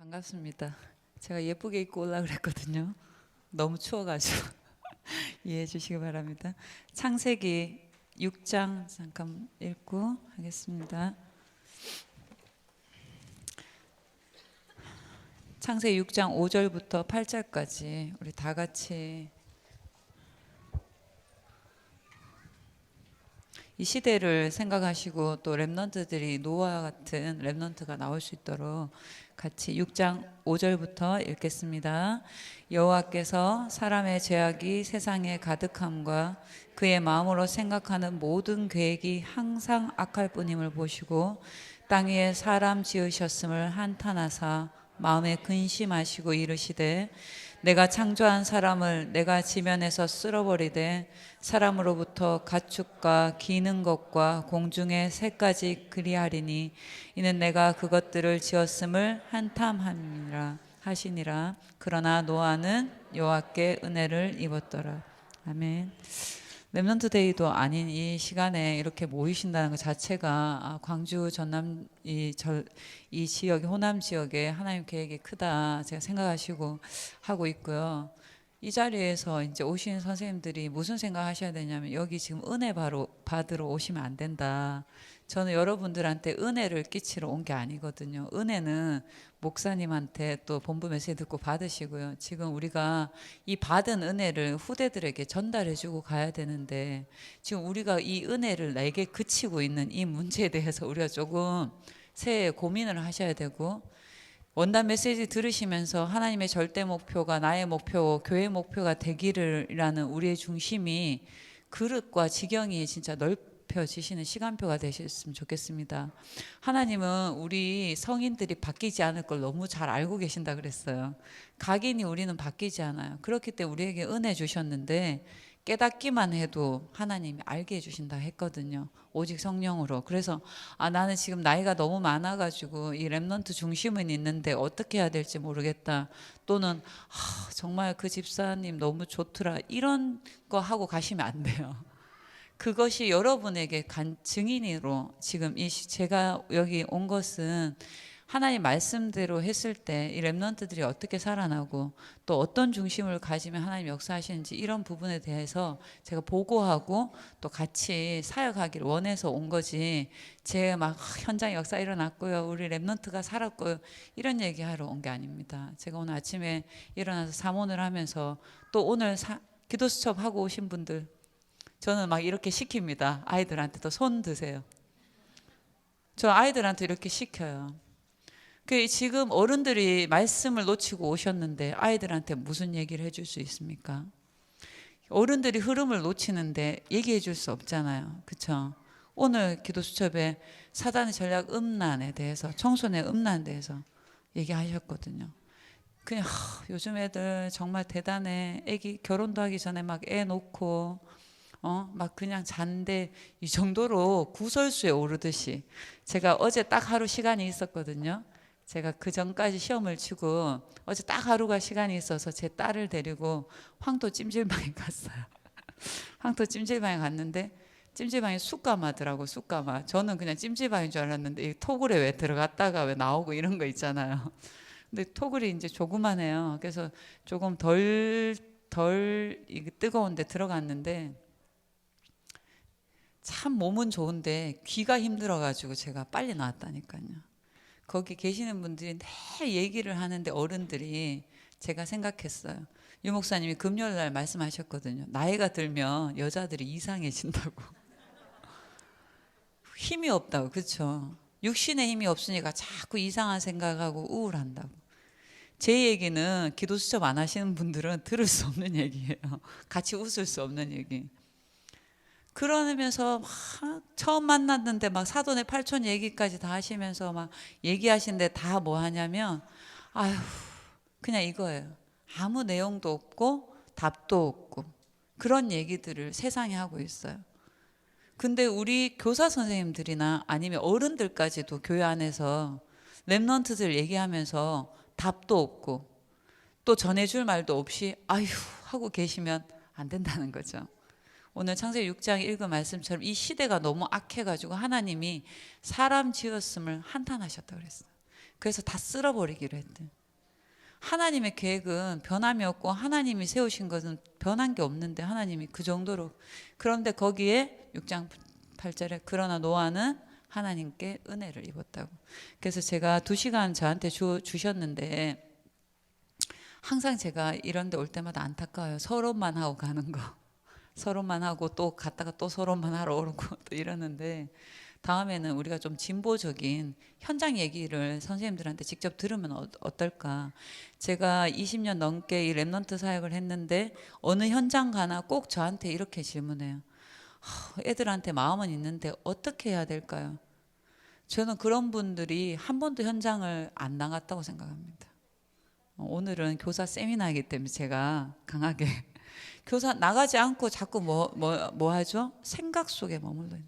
반갑습니다. 제가 예쁘게 입고 올라 그랬거든요. 너무 추워가지고 이해해 주시기 바랍니다. 창세기 6장 잠깐 읽고 하겠습니다. 창세기 6장 5절부터 8절까지 우리 다 같이 이 시대를 생각하시고 또 렘넌트들이 노아와 같은 렘넌트가 나올 수 있도록 같이 6장 5절부터 읽겠습니다. 여호와께서 사람의 죄악이 세상에 가득함과 그의 마음으로 생각하는 모든 계획이 항상 악할 뿐임을 보시고 땅 위에 사람 지으셨음을 한탄하사 마음에 근심하시고 이르시되 내가 창조한 사람을 내가 지면에서 쓸어버리되 사람으로부터 가축과 기는 것과 공중의 새까지 그리하리니 이는 내가 그것들을 지었음을 한탄함이라 하시니라. 그러나 노아는 여호와께 은혜를 입었더라. 아멘. 렘넌트 데이도 아닌 이 시간에 이렇게 모이신다는 것 자체가 광주 전남 이 지역의 호남 지역에 하나님 계획이 크다 제가 생각하시고 하고 있고요. 이 자리에서 이제 오신 선생님들이 무슨 생각하셔야 되냐면 여기 지금 은혜 받으러 오시면 안 된다. 저는 여러분들한테 은혜를 끼치러 온 게 아니거든요. 은혜는 목사님한테 또 본부 메시지 듣고 받으시고요. 지금 우리가 이 받은 은혜를 후대들에게 전달해주고 가야 되는데 지금 우리가 이 은혜를 내게 그치고 있는 이 문제에 대해서 우리가 조금 새해 고민을 하셔야 되고 원단 메시지 들으시면서 하나님의 절대 목표가 나의 목표, 교회 목표가 되기를이라는 우리의 중심이 그릇과 지경이 진짜 넓혀지시는 시간표가 되셨으면 좋겠습니다. 하나님은 우리 성인들이 바뀌지 않을 걸 너무 잘 알고 계신다 그랬어요. 각인이 우리는 바뀌지 않아요. 그렇기 때문에 우리에게 은혜 주셨는데 깨닫기만 해도 하나님이 알게 해주신다 했거든요. 오직 성령으로. 그래서 나는 지금 나이가 너무 많아가지고 이 렘넌트 중심은 있는데 어떻게 해야 될지 모르겠다. 또는 정말 그 집사님 너무 좋더라. 이런 거 하고 가시면 안 돼요. 그것이 여러분에게 증인으로 지금 제가 여기 온 것은 하나님 말씀대로 했을 때 이 렘넌트들이 어떻게 살아나고 또 어떤 중심을 가지면 하나님 역사하시는지 이런 부분에 대해서 제가 보고하고 또 같이 사역하기를 원해서 온 거지. 제 막 현장 역사 일어났고요. 우리 렘넌트가 살았고요. 이런 얘기하러 온 게 아닙니다. 제가 오늘 아침에 일어나서 사모를 하면서 또 오늘 기도 수첩 하고 오신 분들 저는 막 이렇게 시킵니다. 아이들한테도 손 드세요. 저 아이들한테 이렇게 시켜요. 지금 어른들이 말씀을 놓치고 오셨는데 아이들한테 무슨 얘기를 해줄 수 있습니까? 어른들이 흐름을 놓치는데 얘기해 줄 수 없잖아요. 그렇죠? 오늘 기도 수첩에 사단의 전략 음란에 대해서 청소년의 음란에 대해서 얘기하셨거든요. 그냥 요즘 애들 정말 대단해. 애기 결혼도 하기 전에 막 애 놓고 막 그냥 잔데 이 정도로 구설수에 오르듯이 제가 어제 딱 하루 시간이 있었거든요. 제가 그 전까지 시험을 치고 어제 딱 하루가 시간이 있어서 제 딸을 데리고 황토 찜질방에 갔어요. 황토 찜질방에 갔는데 찜질방이 숯가마더라고. 숯가마. 저는 그냥 찜질방인 줄 알았는데 이 토굴에 왜 들어갔다가 왜 나오고 이런 거 있잖아요. 근데 토굴이 이제 조그만해요. 그래서 조금 덜 뜨거운데 들어갔는데 참 몸은 좋은데 귀가 힘들어가지고 제가 빨리 나왔다니까요. 거기 계시는 분들이 내 얘기를 하는데 어른들이 제가 생각했어요. 유 목사님이 금요일 날 말씀하셨거든요. 나이가 들면 여자들이 이상해진다고. 힘이 없다고. 그렇죠? 육신의 힘이 없으니까 자꾸 이상한 생각하고 우울한다고. 제 얘기는 기도 수첩 안 하시는 분들은 들을 수 없는 얘기예요. 같이 웃을 수 없는 얘기. 그러면서 막 처음 만났는데 막 사돈의 팔촌 얘기까지 다 하시면서 막 얘기하시는데 다 뭐 하냐면 아휴 그냥 이거예요. 아무 내용도 없고 답도 없고 그런 얘기들을 세상에 하고 있어요. 근데 우리 교사 선생님들이나 아니면 어른들까지도 교회 안에서 렘넌트들 얘기하면서 답도 없고 또 전해줄 말도 없이 아휴 하고 계시면 안 된다는 거죠. 오늘 창세기 6장 읽은 말씀처럼 이 시대가 너무 악해가지고 하나님이 사람 지었음을 한탄하셨다고 그랬어요. 그래서 다 쓸어버리기로 했대. 하나님의 계획은 변함이 없고 하나님이 세우신 것은 변한 게 없는데 하나님이 그 정도로. 그런데 거기에 6장 8절에 그러나 노아는 하나님께 은혜를 입었다고. 그래서 제가 2시간 저한테 주셨는데 항상 제가 이런 데 올 때마다 안타까워요. 서론만 하고 가는 거. 서론만 하고 또 갔다가 또 서론만 하러 오고 또 이러는데, 다음에는 우리가 좀 진보적인 현장 얘기를 선생님들한테 직접 들으면 어떨까. 제가 20년 넘게 이 랩넌트 사역을 했는데 어느 현장 가나 꼭 저한테 이렇게 질문해요. 애들한테 마음은 있는데 어떻게 해야 될까요? 저는 그런 분들이 한 번도 현장을 안 나갔다고 생각합니다. 오늘은 교사 세미나이기 때문에 제가 강하게 교사 나가지 않고 자꾸 뭐 하죠? 생각 속에 머물러 있는,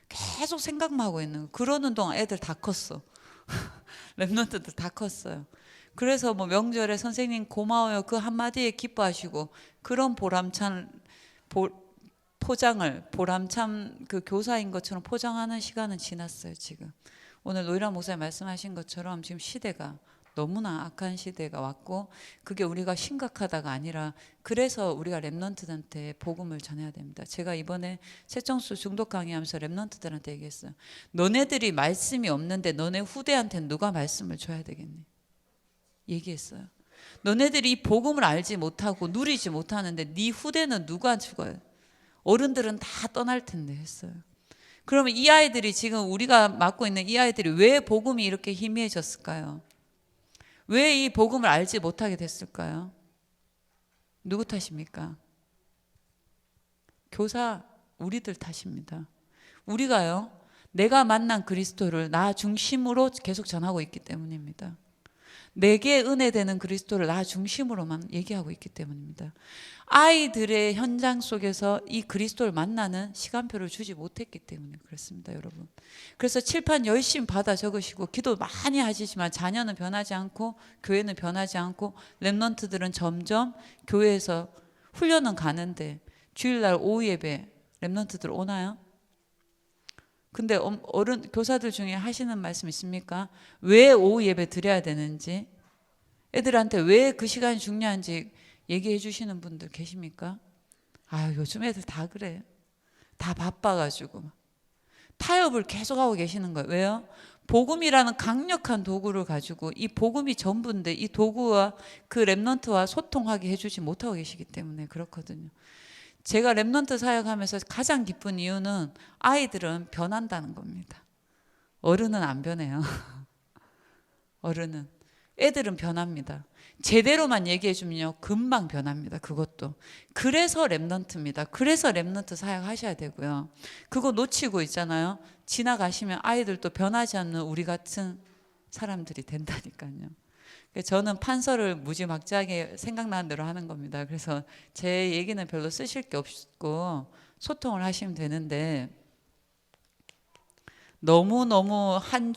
계속 생각만 하고 있는 거. 그러는 동안 애들 다 컸어. 랩런트들 다 컸어요. 그래서 뭐 명절에 선생님 고마워요 그 한마디에 기뻐하시고, 그런 보람찬 포장을 보람찬 그 교사인 것처럼 포장하는 시간은 지났어요. 지금 오늘 노희란 목사님 말씀하신 것처럼 지금 시대가 너무나 악한 시대가 왔고, 그게 우리가 심각하다가 아니라 그래서 우리가 랩넌트들한테 복음을 전해야 됩니다. 제가 이번에 최정수 중독 강의하면서 랩넌트들한테 얘기했어요. 너네들이 말씀이 없는데 너네 후대한테는 누가 말씀을 줘야 되겠니? 얘기했어요. 너네들이 이 복음을 알지 못하고 누리지 못하는데 네 후대는 누가 죽어요? 어른들은 다 떠날 텐데 했어요. 그러면 이 아이들이 지금 우리가 맡고 있는 이 아이들이 왜 복음이 이렇게 희미해졌을까요? 왜 이 복음을 알지 못하게 됐을까요? 누구 탓입니까? 교사 우리들 탓입니다. 우리가요, 내가 만난 그리스도를 나 중심으로 계속 전하고 있기 때문입니다. 내게 은혜되는 그리스도를 나 중심으로만 얘기하고 있기 때문입니다. 아이들의 현장 속에서 이 그리스도를 만나는 시간표를 주지 못했기 때문에 그렇습니다, 여러분. 그래서 칠판 열심히 받아 적으시고 기도 많이 하시지만 자녀는 변하지 않고 교회는 변하지 않고, 랩넌트들은 점점 교회에서 훈련은 가는데 주일날 오후 예배 랩넌트들 오나요? 근데 어른 교사들 중에 하시는 말씀 있습니까? 왜 오후 예배 드려야 되는지, 애들한테 왜 그 시간이 중요한지 얘기해 주시는 분들 계십니까? 아, 요즘 애들 다 그래요. 다 바빠가지고 타협을 계속하고 계시는 거예요. 왜요? 복음이라는 강력한 도구를 가지고, 이 복음이 전부인데 이 도구와 그 랩넌트와 소통하게 해주지 못하고 계시기 때문에 그렇거든요. 제가 랩넌트 사역하면서 가장 기쁜 이유는 아이들은 변한다는 겁니다. 어른은 안 변해요. 어른은. 애들은 변합니다. 제대로만 얘기해 주면요 금방 변합니다. 그것도. 그래서 랩넌트입니다. 그래서 랩넌트 사역하셔야 되고요. 그거 놓치고 있잖아요. 지나가시면 아이들도 변하지 않는 우리 같은 사람들이 된다니까요. 저는 판서를 무지막지하게 생각나는 대로 하는 겁니다. 그래서 제 얘기는 별로 쓰실 게 없고 소통을 하시면 되는데, 너무너무 한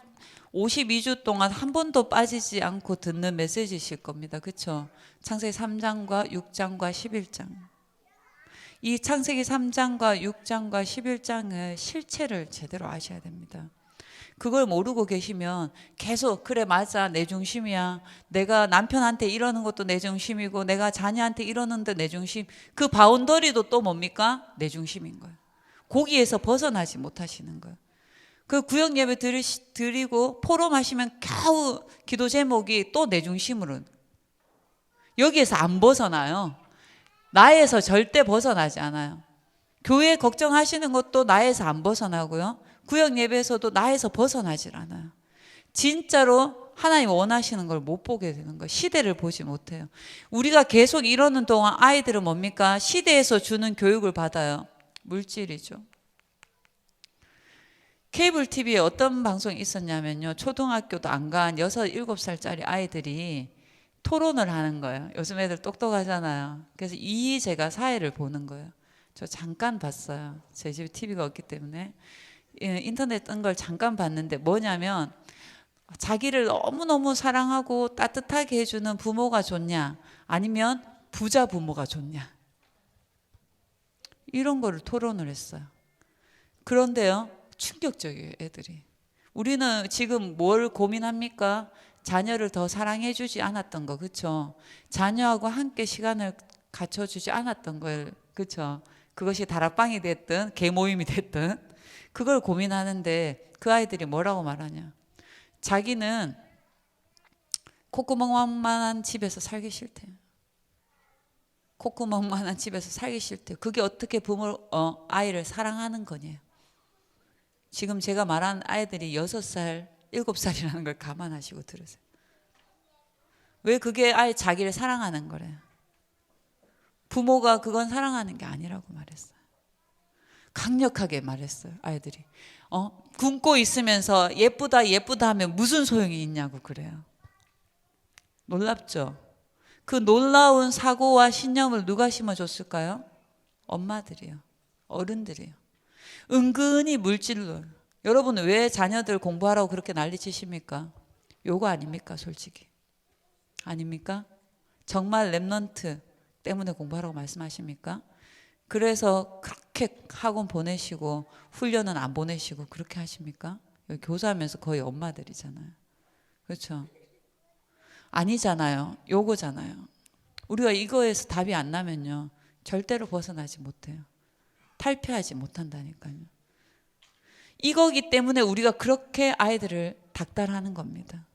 52주 동안 한 번도 빠지지 않고 듣는 메시지실 겁니다. 그렇죠? 창세기 3장과 6장과 11장. 이 창세기 3장과 6장과 11장의 실체를 제대로 아셔야 됩니다. 그걸 모르고 계시면 계속 그래 맞아 내 중심이야, 내가 남편한테 이러는 것도 내 중심이고 내가 자녀한테 이러는데 내 중심, 그 바운더리도 또 뭡니까? 내 중심인 거예요. 거기에서 벗어나지 못하시는 거예요. 그 구역 예배 드리고 포럼하시면 겨우 기도 제목이 또 내 중심으로, 여기에서 안 벗어나요. 나에서 절대 벗어나지 않아요. 교회 걱정하시는 것도 나에서 안 벗어나고요. 구역 예배에서도 나에서 벗어나질 않아요. 진짜로 하나님 원하시는 걸 못 보게 되는 거예요. 시대를 보지 못해요. 우리가 계속 이러는 동안 아이들은 뭡니까? 시대에서 주는 교육을 받아요. 물질이죠. 케이블 TV에 어떤 방송이 있었냐면요, 초등학교도 안 간 6, 7살짜리 아이들이 토론을 하는 거예요. 요즘 애들 똑똑하잖아요. 그래서 제가 사회를 보는 거예요. 저 잠깐 봤어요. 제 집에 TV가 없기 때문에 인터넷 뜬 걸 잠깐 봤는데, 뭐냐면 자기를 너무너무 사랑하고 따뜻하게 해주는 부모가 좋냐, 아니면 부자 부모가 좋냐, 이런 거를 토론을 했어요. 그런데요 충격적이에요. 애들이 우리는 지금 뭘 고민합니까? 자녀를 더 사랑해 주지 않았던 거, 그렇죠? 자녀하고 함께 시간을 갖춰주지 않았던 걸, 그렇죠? 그것이 다락방이 됐든 개모임이 됐든 그걸 고민하는데 그 아이들이 뭐라고 말하냐? 자기는 콧구멍만한 집에서 살기 싫대요. 콧구멍만한 집에서 살기 싫대요. 그게 어떻게 아이를 사랑하는 거냐요. 지금 제가 말한 아이들이 6살, 7살이라는 걸 감안하시고 들으세요. 왜 그게 아예 자기를 사랑하는 거래요. 부모가 그건 사랑하는 게 아니라고 말했어요. 강력하게 말했어요. 아이들이. 굶고 있으면서 예쁘다 예쁘다 하면 무슨 소용이 있냐고 그래요. 놀랍죠? 그 놀라운 사고와 신념을 누가 심어줬을까요? 엄마들이요. 어른들이요. 은근히 물질로. 여러분은 왜 자녀들 공부하라고 그렇게 난리치십니까? 요거 아닙니까? 솔직히. 아닙니까? 정말 랩넌트 때문에 공부하라고 말씀하십니까? 그래서 그렇게 학원 보내시고 훈련은 안 보내시고 그렇게 하십니까? 여기 교사하면서 거의 엄마들이잖아요. 그렇죠? 아니잖아요. 요거잖아요. 우리가 이거에서 답이 안 나면요. 절대로 벗어나지 못해요. 탈피하지 못한다니까요. 이거기 때문에 우리가 그렇게 아이들을 닥달하는 겁니다.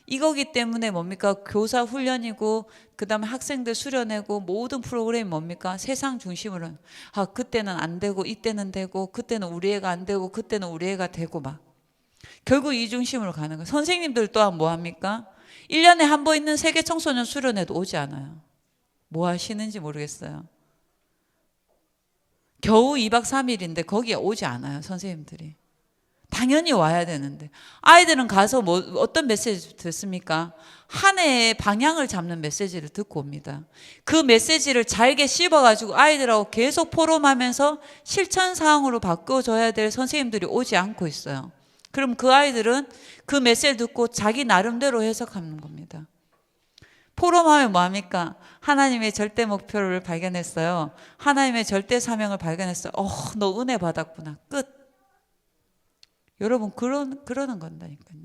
이거기 때문에 뭡니까? 교사 훈련이고 그 다음에 학생들 수련하고 모든 프로그램이 뭡니까? 세상 중심으로 그때는 안 되고 이때는 되고 그때는 우리 애가 안 되고 그때는 우리 애가 되고 막 결국 이 중심으로 가는 거예요. 선생님들 또한 뭐 합니까? 1년에 한 번 있는 세계 청소년 수련회도 오지 않아요. 뭐 하시는지 모르겠어요. 겨우 2박 3일인데 거기에 오지 않아요. 선생님들이. 당연히 와야 되는데 아이들은 가서 어떤 메시지 듣습니까? 한 해의 방향을 잡는 메시지를 듣고 옵니다. 그 메시지를 잘게 씹어가지고 아이들하고 계속 포럼하면서 실천사항으로 바꿔줘야 될 선생님들이 오지 않고 있어요. 그럼 그 아이들은 그 메시지를 듣고 자기 나름대로 해석하는 겁니다. 포럼하면 뭐합니까? 하나님의 절대 목표를 발견했어요. 하나님의 절대 사명을 발견했어요. 너 은혜 받았구나. 끝. 여러분 그러는 건다니까요.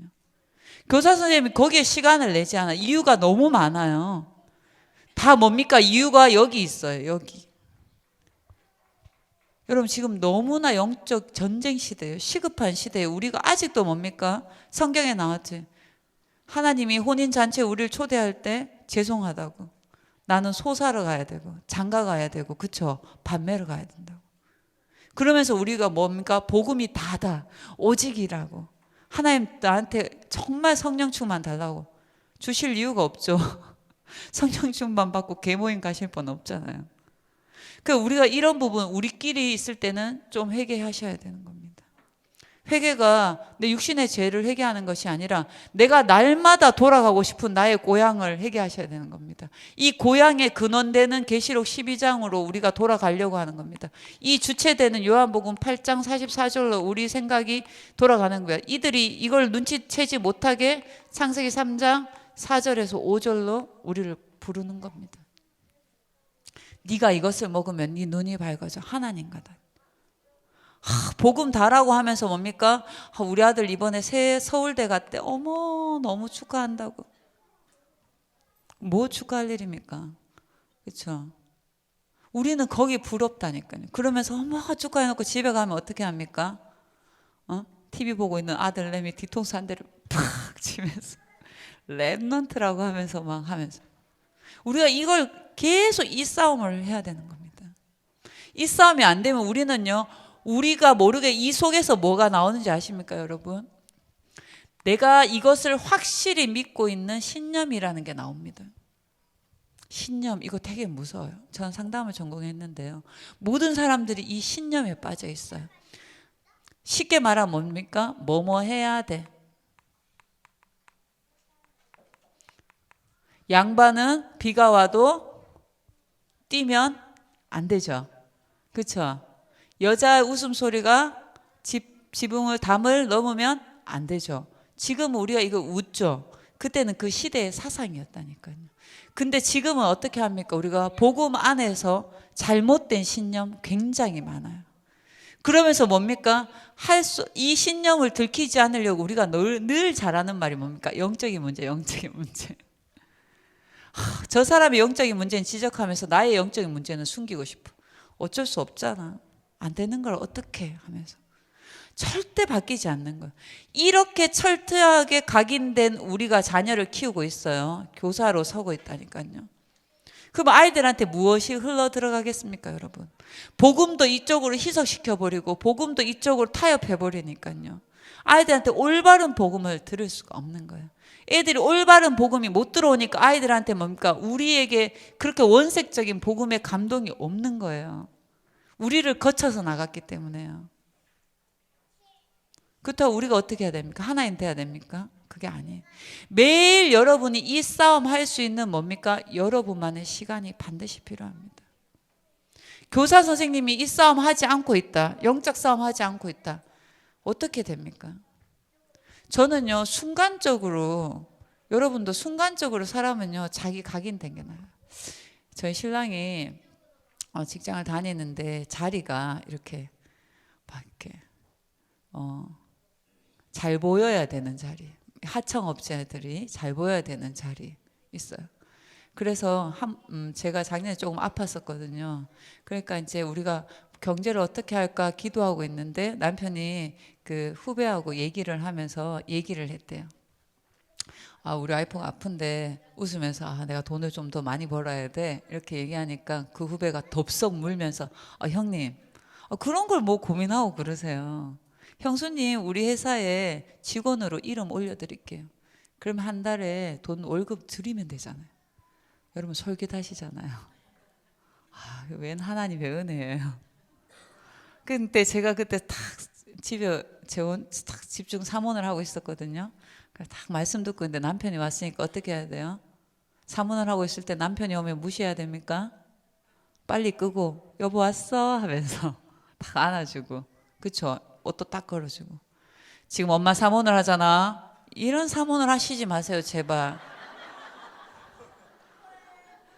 교사 선생님이 거기에 시간을 내지 않아. 이유가 너무 많아요. 다 뭡니까? 이유가 여기 있어요. 여기. 여러분 지금 너무나 영적 전쟁 시대예요. 시급한 시대에 우리가 아직도 뭡니까? 성경에 나왔지. 하나님이 혼인잔치에 우리를 초대할 때 죄송하다고. 나는 소사를 가야 되고 장가 가야 되고 그쵸? 반매를 가야 된다고. 그러면서 우리가 뭡니까? 복음이 다다. 오직이라고. 하나님 나한테 정말 성령 충만 달라고. 주실 이유가 없죠. 성령 충만 받고 계모임 가실 분 없잖아요. 그러니까 우리가 이런 부분 우리끼리 있을 때는 좀 회개하셔야 되는 겁니다. 회개가 내 육신의 죄를 회개하는 것이 아니라 내가 날마다 돌아가고 싶은 나의 고향을 회개하셔야 되는 겁니다. 이 고향의 근원되는 계시록 12장으로 우리가 돌아가려고 하는 겁니다. 이 주체되는 요한복음 8장 44절로 우리 생각이 돌아가는 거야. 이들이 이걸 눈치채지 못하게 창세기 3장 4절에서 5절로 우리를 부르는 겁니다. 네가 이것을 먹으면 네 눈이 밝아져. 하나님과다. 복음 다라고 하면서 뭡니까? 우리 아들 이번에 새 서울대 갔대. 어머 너무 축하한다고. 뭐 축하할 일입니까? 그렇죠? 우리는 거기 부럽다니까요. 그러면서 어머 축하해놓고 집에 가면 어떻게 합니까? TV 보고 있는 아들내미 뒤통수 한 대를 팍 치면서 랩넌트라고 하면서 막 하면서 우리가 이걸 계속 이 싸움을 해야 되는 겁니다. 이 싸움이 안 되면 우리는요. 우리가 모르게 이 속에서 뭐가 나오는지 아십니까 여러분? 내가 이것을 확실히 믿고 있는 신념이라는 게 나옵니다. 신념 이거 되게 무서워요. 저는 상담을 전공했는데요. 모든 사람들이 이 신념에 빠져 있어요. 쉽게 말하면 뭡니까? 뭐뭐 해야 돼. 양반은 비가 와도 뛰면 안 되죠. 그렇죠? 여자 웃음소리가 담을 넘으면 안 되죠. 지금은 우리가 이거 웃죠. 그때는 그 시대의 사상이었다니까요. 근데 지금은 어떻게 합니까? 우리가 복음 안에서 잘못된 신념 굉장히 많아요. 그러면서 뭡니까? 이 신념을 들키지 않으려고 우리가 늘 잘하는 말이 뭡니까? 영적인 문제, 영적인 문제. 저 사람의 영적인 문제는 지적하면서 나의 영적인 문제는 숨기고 싶어. 어쩔 수 없잖아. 안 되는 걸 어떻게 하면서. 절대 바뀌지 않는 거예요. 이렇게 철저하게 각인된 우리가 자녀를 키우고 있어요. 교사로 서고 있다니까요. 그럼 아이들한테 무엇이 흘러 들어가겠습니까, 여러분? 복음도 이쪽으로 희석시켜버리고 복음도 이쪽으로 타협해버리니까요. 아이들한테 올바른 복음을 들을 수가 없는 거예요. 애들이 올바른 복음이 못 들어오니까 아이들한테 뭡니까? 우리에게 그렇게 원색적인 복음의 감동이 없는 거예요. 우리를 거쳐서 나갔기 때문에요. 그렇다고 우리가 어떻게 해야 됩니까? 하나님 돼야 됩니까? 그게 아니에요. 매일 여러분이 이 싸움 할 수 있는 뭡니까? 여러분만의 시간이 반드시 필요합니다. 교사 선생님이 이 싸움 하지 않고 있다. 영적 싸움 하지 않고 있다. 어떻게 됩니까? 저는요, 순간적으로, 여러분도 순간적으로 사람은요, 자기 각인된 게 나아요. 저희 신랑이 직장을 다니는데 자리가 이렇게 막 이렇게 잘 보여야 되는 자리, 하청업체들이 잘 보여야 되는 자리 있어요. 그래서 제가 작년에 조금 아팠었거든요. 그러니까 이제 우리가 경제를 어떻게 할까 기도하고 있는데 남편이 그 후배하고 얘기를 하면서 얘기를 했대요. 우리 와이프가 아픈데 웃으면서 내가 돈을 좀 더 많이 벌어야 돼 이렇게 얘기하니까 그 후배가 덥석 물면서 형님 그런 걸 뭐 고민하고 그러세요. 형수님 우리 회사에 직원으로 이름 올려드릴게요. 그러면 한 달에 돈 월급 드리면 되잖아요. 여러분 솔깃하시잖아요. 웬 하나님의 은혜예요. 근데 제가 그때 딱 집에 딱 집중 사모를 하고 있었거든요. 딱 말씀 듣고 있는데 남편이 왔으니까 어떻게 해야 돼요? 사모를 하고 있을 때 남편이 오면 무시해야 됩니까? 빨리 끄고 여보 왔어 하면서 딱 안아주고, 그쵸? 옷도 딱 걸어주고. 지금 엄마 사모를 하잖아. 이런 사모를 하시지 마세요, 제발.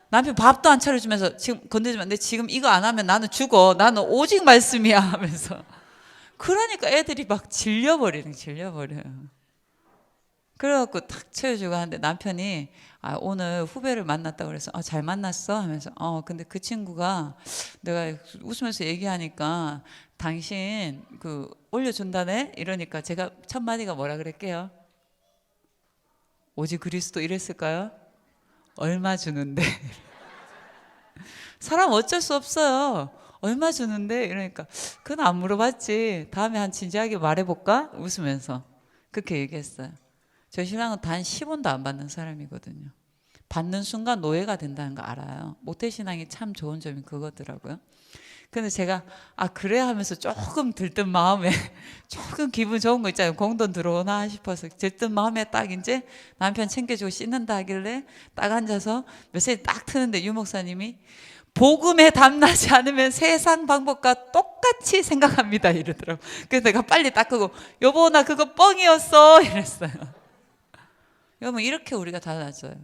남편 밥도 안 차려주면서 지금 건드리지 마. 근데 지금 이거 안 하면 나는 죽어. 나는 오직 말씀이야 하면서. 그러니까 애들이 막 질려버려요. 그래갖고 탁 채워주고 하는데 남편이 오늘 후배를 만났다고 그래서 잘 만났어 하면서 근데 그 친구가 내가 웃으면서 얘기하니까 당신 그 올려준다네 이러니까 제가 첫 마디가 뭐라 그랬게요? 오직 그리스도 이랬을까요? 얼마 주는데? 사람 어쩔 수 없어요. 얼마 주는데? 이러니까 그건 안 물어봤지. 다음에 한 진지하게 말해볼까? 웃으면서 그렇게 얘기했어요. 저희 신랑은 단 10원도 안 받는 사람이거든요. 받는 순간 노예가 된다는 거 알아요. 모태신앙이 참 좋은 점이 그거더라고요. 근데 제가 그래 하면서 조금 들뜬 마음에 조금 기분 좋은 거 있잖아요. 공돈 들어오나 싶어서 들뜬 마음에 딱 이제 남편 챙겨주고 씻는다 하길래 딱 앉아서 메시지 딱 트는데 유 목사님이 복음에 담나지 않으면 세상 방법과 똑같이 생각합니다 이러더라고. 그래서 내가 빨리 딱 끄고 여보 나 그거 뻥이었어 이랬어요. 여러분 이렇게 우리가 달라져요.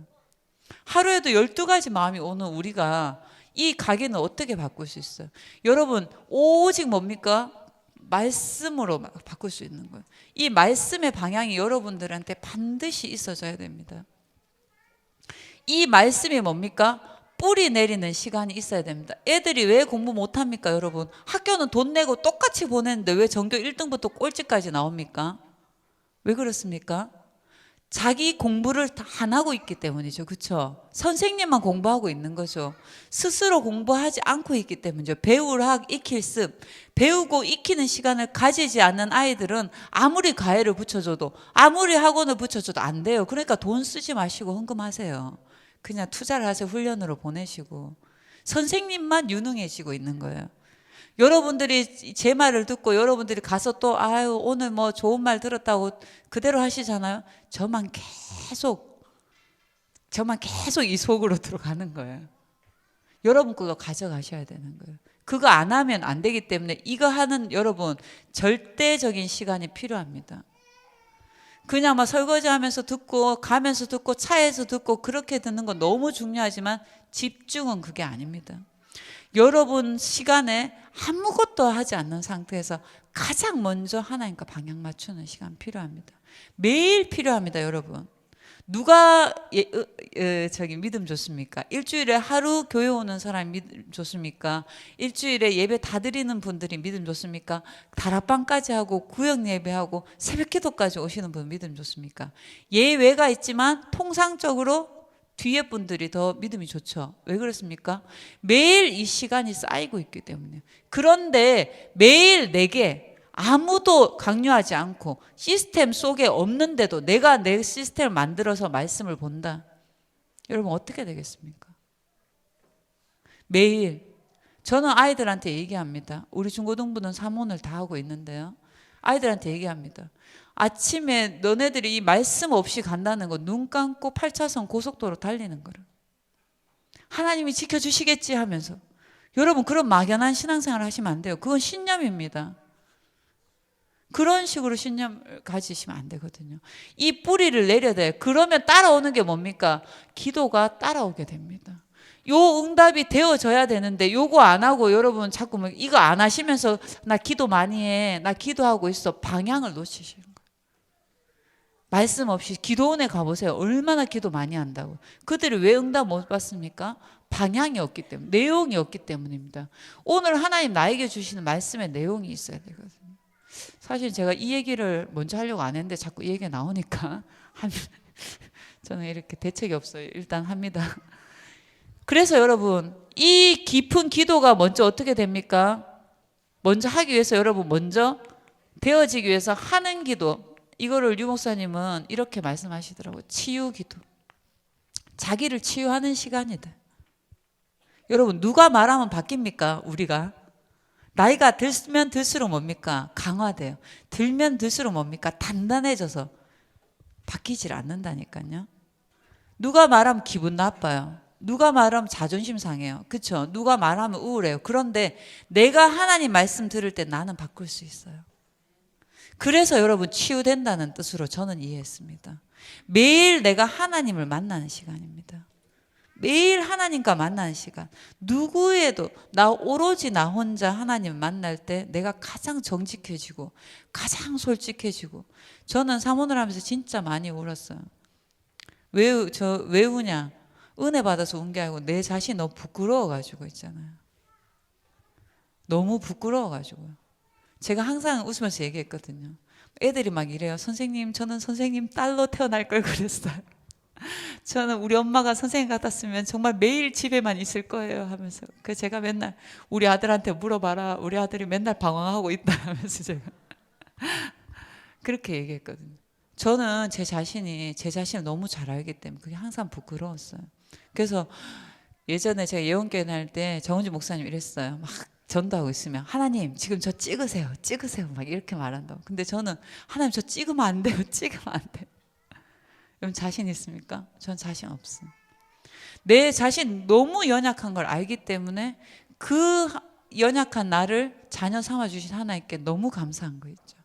하루에도 12가지 마음이 오는 우리가 이 가게는 어떻게 바꿀 수 있어요? 여러분 오직 뭡니까? 말씀으로 바꿀 수 있는 거예요. 이 말씀의 방향이 여러분들한테 반드시 있어져야 됩니다. 이 말씀이 뭡니까? 뿌리 내리는 시간이 있어야 됩니다. 애들이 왜 공부 못합니까 여러분? 학교는 돈 내고 똑같이 보내는데 왜 전교 1등부터 꼴찌까지 나옵니까? 왜 그렇습니까? 자기 공부를 다 안 하고 있기 때문이죠. 그렇죠? 선생님만 공부하고 있는 거죠. 스스로 공부하지 않고 있기 때문이죠. 배우학 익힐 습, 배우고 익히는 시간을 가지지 않는 아이들은 아무리 과외를 붙여줘도 아무리 학원을 붙여줘도 안 돼요. 그러니까 돈 쓰지 마시고 헌금하세요. 그냥 투자를 하세요. 훈련으로 보내시고. 선생님만 유능해지고 있는 거예요. 여러분들이 제 말을 듣고 여러분들이 가서 또 오늘 뭐 좋은 말 들었다고 그대로 하시잖아요. 저만 계속 이 속으로 들어가는 거예요. 여러분 그거 가져가셔야 되는 거예요. 그거 안 하면 안 되기 때문에 이거 하는 여러분 절대적인 시간이 필요합니다. 그냥 막 설거지하면서 듣고 가면서 듣고 차에서 듣고 그렇게 듣는 건 너무 중요하지만 집중은 그게 아닙니다. 여러분 시간에 아무것도 하지 않는 상태에서 가장 먼저 하나님과 방향 맞추는 시간 필요합니다. 매일 필요합니다, 여러분. 누가 믿음 좋습니까? 일주일에 하루 교회 오는 사람이 믿음 좋습니까? 일주일에 예배 다 드리는 분들이 믿음 좋습니까? 다락방까지 하고 구역 예배하고 새벽 기도까지 오시는 분 믿음 좋습니까? 예외가 있지만 통상적으로 뒤에 분들이 더 믿음이 좋죠. 왜 그렇습니까? 매일 이 시간이 쌓이고 있기 때문에. 그런데 매일 내게 아무도 강요하지 않고 시스템 속에 없는데도 내가 내 시스템을 만들어서 말씀을 본다. 여러분 어떻게 되겠습니까? 매일 저는 아이들한테 얘기합니다. 우리 중고등부는 사문을 다 하고 있는데요. 아이들한테 얘기합니다. 아침에 너네들이 이 말씀 없이 간다는 거 눈 감고 8차선 고속도로 달리는 거를 하나님이 지켜주시겠지 하면서 여러분 그런 막연한 신앙생활 하시면 안 돼요. 그건 신념입니다. 그런 식으로 신념을 가지시면 안 되거든요. 이 뿌리를 내려야 돼요. 그러면 따라오는 게 뭡니까? 기도가 따라오게 됩니다. 요 응답이 되어져야 되는데 요거 안 하고 여러분 자꾸 뭐 이거 안 하시면서 나 기도 많이 해. 나 기도하고 있어. 방향을 놓치시는 거예요. 말씀 없이 기도원에 가보세요. 얼마나 기도 많이 한다고. 그들이 왜 응답 못 받습니까? 방향이 없기 때문에, 내용이 없기 때문입니다. 오늘 하나님 나에게 주시는 말씀의 내용이 있어야 되거든요. 사실 제가 이 얘기를 먼저 하려고 안 했는데 자꾸 이 얘기가 나오니까 저는 이렇게 대책이 없어요. 일단 합니다. 그래서 여러분 이 깊은 기도가 먼저 어떻게 됩니까? 먼저 하기 위해서 여러분 먼저 되어지기 위해서 하는 기도, 이거를 류 목사님은 이렇게 말씀하시더라고요. 치유 기도. 자기를 치유하는 시간이다. 여러분 누가 말하면 바뀝니까? 우리가. 나이가 들면 들수록 뭡니까? 강화돼요. 들면 들수록 뭡니까? 단단해져서 바뀌질 않는다니까요. 누가 말하면 기분 나빠요. 누가 말하면 자존심 상해요. 그렇죠? 누가 말하면 우울해요. 그런데 내가 하나님 말씀 들을 때 나는 바꿀 수 있어요. 그래서 여러분 치유된다는 뜻으로 저는 이해했습니다. 매일 내가 하나님을 만나는 시간입니다. 매일 하나님과 만나는 시간. 누구에도 오로지 나 혼자 하나님 만날 때 내가 가장 정직해지고 가장 솔직해지고. 저는 사모를 하면서 진짜 많이 울었어요. 왜 우냐? 은혜 받아서 운 게 아니고 내 자신이 너무 부끄러워가지고 있잖아요. 너무 부끄러워가지고요. 제가 항상 웃으면서 얘기했거든요. 애들이 막 이래요. 선생님, 저는 선생님 딸로 태어날 걸 그랬어요. 저는 우리 엄마가 선생님 같았으면 정말 매일 집에만 있을 거예요 하면서. 그래서 제가 맨날 우리 아들한테 물어봐라. 우리 아들이 맨날 방황하고 있다 하면서 제가 그렇게 얘기했거든요. 저는 제 자신을 너무 잘 알기 때문에 그게 항상 부끄러웠어요. 그래서 예전에 제가 예언교회 할 때 정은주 목사님 이랬어요. 막 전도하고 있으면 하나님 지금 저 찍으세요. 막 이렇게 말한다고. 근데 저는 하나님 저 찍으면 안 돼요. 찍으면 안 돼요. 여러분 자신 있습니까? 전 자신 없어요. 내 자신 너무 연약한 걸 알기 때문에 그 연약한 나를 자녀 삼아주신 하나님께 너무 감사한 거 있죠.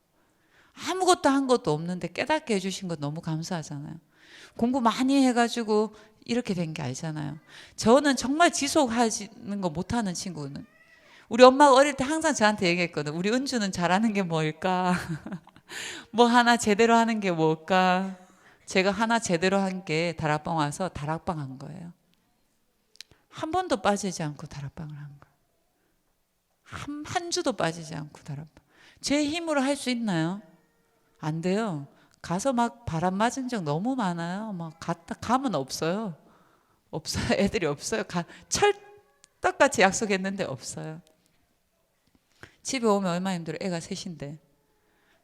아무것도 한 것도 없는데 깨닫게 해주신 거 너무 감사하잖아요. 공부 많이 해가지고 이렇게 된 게 아니잖아요. 저는 정말 지속하는 거 못하는 친구는 우리 엄마가 어릴 때 항상 저한테 얘기했거든. 우리 은주는 잘하는 게 뭘까? 뭐 하나 제대로 하는 게 뭘까? 제가 하나 제대로 한 게 다락방 와서 다락방 한 거예요. 한 번도 빠지지 않고 다락방을 한 거예요. 한 주도 빠지지 않고 다락방. 제 힘으로 할 수 있나요? 안 돼요. 가서 막 바람 맞은 적 너무 많아요. 막 가면 없어요. 애들이 없어요. 철떡같이 약속했는데 없어요. 집에 오면 얼마나 힘들어. 애가 셋인데.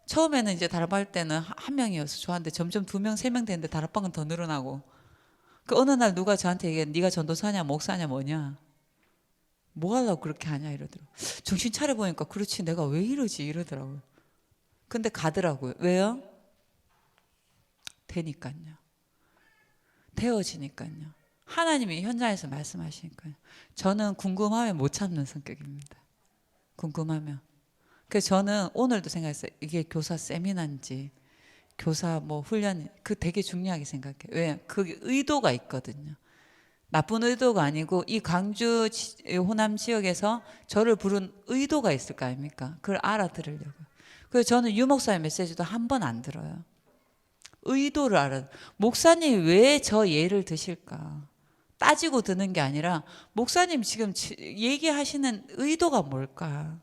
처음에는 이제 다락방 할 때는 한 명이어서 좋았는데 점점 2명, 3명 되는데 다락방은 더 늘어나고. 그 어느 날 누가 저한테 얘기해. 네가 전도사냐 목사냐 뭐냐. 뭐 하려고 그렇게 하냐 이러더라고요. 정신 차려보니까 그렇지 내가 왜 이러지 이러더라고요. 근데 가더라고요. 왜요? 되니까요. 되어지니까요. 하나님이 현장에서 말씀하시니까요. 저는 궁금하면 못 참는 성격입니다. 궁금하면. 그래서 저는 오늘도 생각했어요. 이게 교사 세미나인지 교사 뭐 훈련 그 되게 중요하게 생각해요. 왜? 그 의도가 있거든요. 나쁜 의도가 아니고 이 광주 호남 지역에서 저를 부른 의도가 있을 거 아닙니까? 그걸 알아들으려고. 그래서 저는 유 목사의 메시지도 한 번 안 들어요. 의도를 알아. 목사님 왜 저 예를 드실까? 따지고 드는 게 아니라 목사님 지금 얘기하시는 의도가 뭘까?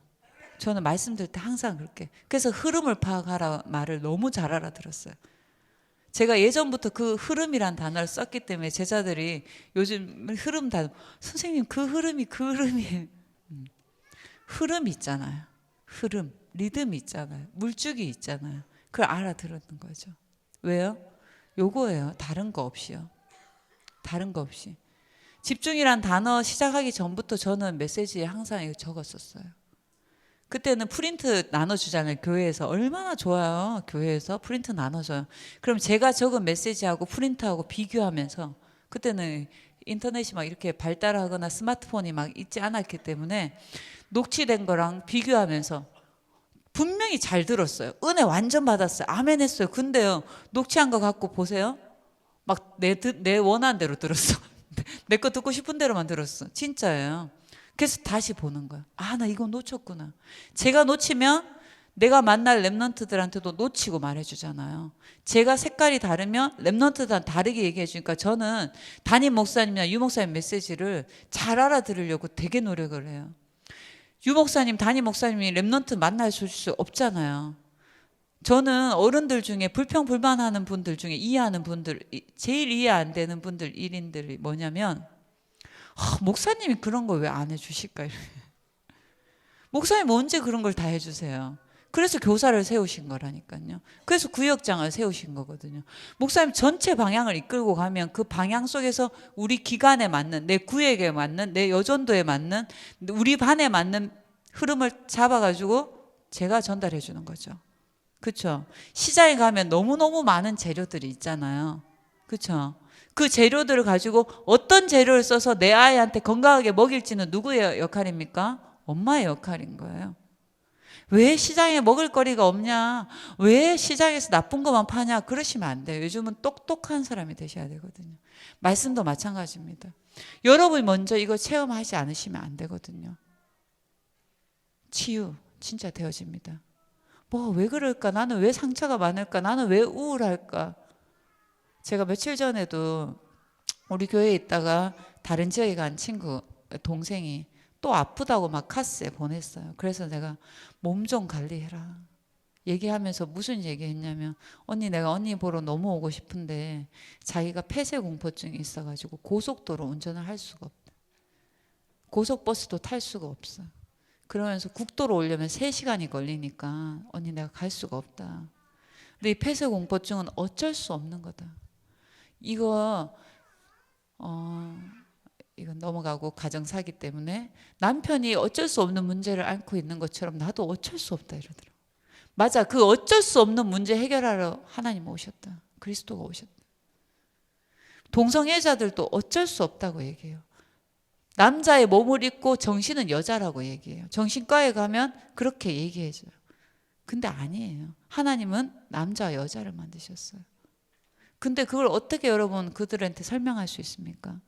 저는 말씀드릴 때 항상 그렇게. 그래서 흐름을 파악하라 말을 너무 잘 알아들었어요. 제가 예전부터 그 흐름이란 단어를 썼기 때문에 제자들이 요즘 흐름 단어, 선생님 그 흐름이 흐름이 있잖아요. 흐름, 리듬이 있잖아요. 물줄기 있잖아요. 그걸 알아들었는 거죠. 왜요? 요거예요. 다른 거 없이요. 다른 거 없이. 집중이란 단어 시작하기 전부터 저는 메시지에 항상 이거 적었었어요. 그때는 프린트 나눠주잖아요. 교회에서. 얼마나 좋아요. 교회에서 프린트 나눠줘요. 그럼 제가 적은 메시지하고 프린트하고 비교하면서, 그때는 인터넷이 막 이렇게 발달하거나 스마트폰이 막 있지 않았기 때문에 녹취된 거랑 비교하면서 분명히 잘 들었어요. 은혜 완전 받았어요. 아멘 했어요. 근데요, 녹취한 거 갖고 보세요. 막 내 원하는 대로 들었어. 내 거 듣고 싶은 대로만 들었어. 진짜예요. 그래서 다시 보는 거야. 아, 나 이거 놓쳤구나. 제가 놓치면 내가 만날 랩런트들한테도 놓치고 말해주잖아요. 제가 색깔이 다르면 랩런트들한테 다르게 얘기해 주니까 저는 담임 목사님이나 유 목사님 메시지를 잘 알아들으려고 되게 노력을 해요. 유 목사님, 담임 목사님이 랩런트 만날 수 없잖아요. 저는 어른들 중에 불평불만하는 분들 중에 이해하는 분들, 제일 이해 안 되는 분들, 일인들이 뭐냐면, 목사님이 그런 걸 왜 안 해주실까? 목사님 언제 그런 걸 다 해주세요? 그래서 교사를 세우신 거라니까요. 그래서 구역장을 세우신 거거든요. 목사님 전체 방향을 이끌고 가면 그 방향 속에서 우리 기간에 맞는, 내 구역에 맞는, 내 여전도에 맞는, 우리 반에 맞는 흐름을 잡아가지고 제가 전달해 주는 거죠. 그렇죠? 시장에 가면 너무너무 많은 재료들이 있잖아요. 그렇죠? 그 재료들을 가지고 어떤 재료를 써서 내 아이한테 건강하게 먹일지는 누구의 역할입니까? 엄마의 역할인 거예요. 왜 시장에 먹을 거리가 없냐? 왜 시장에서 나쁜 것만 파냐? 그러시면 안 돼요. 요즘은 똑똑한 사람이 되셔야 되거든요. 말씀도 마찬가지입니다. 여러분이 먼저 이거 체험하지 않으시면 안 되거든요. 치유 진짜 되어집니다. 뭐 왜 그럴까? 나는 왜 상처가 많을까? 나는 왜 우울할까? 제가 며칠 전에도 우리 교회에 있다가 다른 지역에 간 친구 동생이 또 아프다고 막 카스에 보냈어요. 그래서 내가 몸 좀 관리해라 얘기하면서 무슨 얘기했냐면, 언니 내가 언니 보러 너무 오고 싶은데 자기가 폐쇄 공포증이 있어가지고 고속도로 운전을 할 수가 없다. 고속버스도 탈 수가 없어. 그러면서 국도로 오려면 3시간이 걸리니까 언니 내가 갈 수가 없다. 근데 이 폐쇄 공포증은 어쩔 수 없는 거다. 이거 넘어가고 가정사기 때문에 남편이 어쩔 수 없는 문제를 앓고 있는 것처럼 나도 어쩔 수 없다 이러더라고. 맞아. 그 어쩔 수 없는 문제 해결하러 하나님 오셨다. 그리스도가 오셨다. 동성애자들도 어쩔 수 없다고 얘기해요. 남자의 몸을 입고 정신은 여자라고 얘기해요. 정신과에 가면 그렇게 얘기해줘요. 근데 아니에요. 하나님은 남자와 여자를 만드셨어요. 근데 그걸 어떻게 여러분 그들한테 설명할 수 있습니까?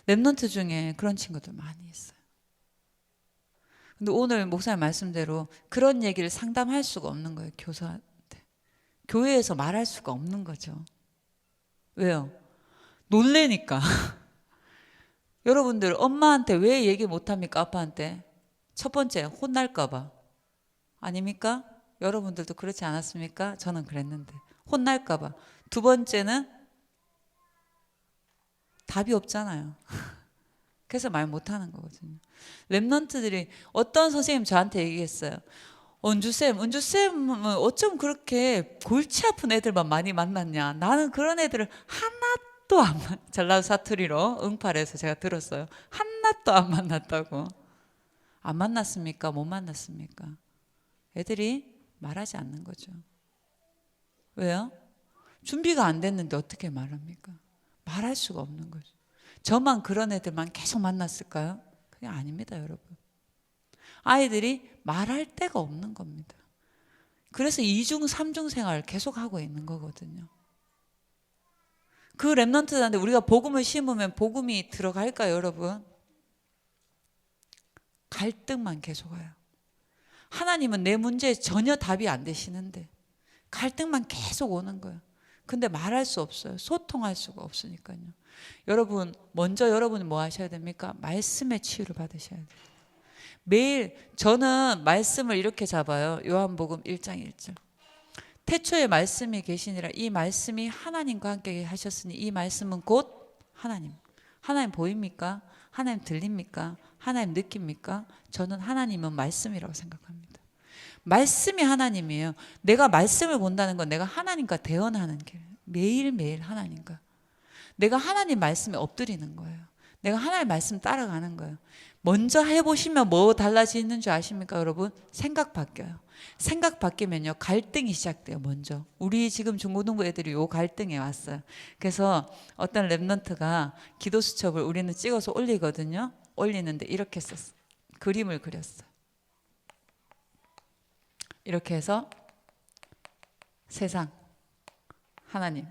랩런트 중에 그런 친구들 많이 있어요. 근데 오늘 목사님 말씀대로 그런 얘기를 상담할 수가 없는 거예요. 교사한테. 교회에서 말할 수가 없는 거죠. 왜요? 놀래니까. 여러분들 엄마한테 왜 얘기 못합니까? 아빠한테. 첫 번째 혼날까 봐. 아닙니까? 여러분들도 그렇지 않았습니까? 저는 그랬는데. 혼날까 봐. 두 번째는 답이 없잖아요. 그래서 말 못하는 거거든요. 랩런트들이 어떤 선생님 저한테 얘기했어요. 은주쌤은 어쩜 그렇게 골치 아픈 애들만 많이 만났냐. 나는 그런 애들을 하나도 안 전라도 사투리로 응팔에서 제가 들었어요. 하나도 안 만났다고. 안 만났습니까? 못 만났습니까? 애들이 말하지 않는 거죠. 왜요? 준비가 안 됐는데 어떻게 말합니까? 말할 수가 없는 거죠. 저만 그런 애들만 계속 만났을까요? 그게 아닙니다, 여러분. 아이들이 말할 데가 없는 겁니다. 그래서 2중, 3중 생활을 계속 하고 있는 거거든요. 그 렘넌트들한테 우리가 복음을 심으면 복음이 들어갈까요, 여러분? 갈등만 계속 와요. 하나님은 내 문제에 전혀 답이 안 되시는데 갈등만 계속 오는 거예요. 근데 말할 수 없어요. 소통할 수가 없으니까요. 여러분, 먼저 여러분이 뭐 하셔야 됩니까? 말씀의 치유를 받으셔야 돼요. 매일 저는 말씀을 이렇게 잡아요. 요한복음 1장 1절. 태초에 말씀이 계시니라. 이 말씀이 하나님과 함께 하셨으니 이 말씀은 곧 하나님. 하나님 보입니까? 하나님 들립니까? 하나님 느낍니까? 저는 하나님은 말씀이라고 생각합니다. 말씀이 하나님이에요. 내가 말씀을 본다는 건 내가 하나님과 대언하는 길. 매일매일 하나님과. 내가 하나님 말씀에 엎드리는 거예요. 내가 하나님 말씀 따라가는 거예요. 먼저 해보시면 뭐 달라지는 줄 아십니까, 여러분? 생각 바뀌어요. 생각 바뀌면요, 갈등이 시작돼요, 먼저. 우리 지금 중고등부 애들이 요 갈등에 왔어요. 그래서 어떤 랩런트가 기도 수첩을 우리는 찍어서 올리거든요. 올리는데 이렇게 썼어요. 그림을 그렸어요. 이렇게 해서 세상, 하나님,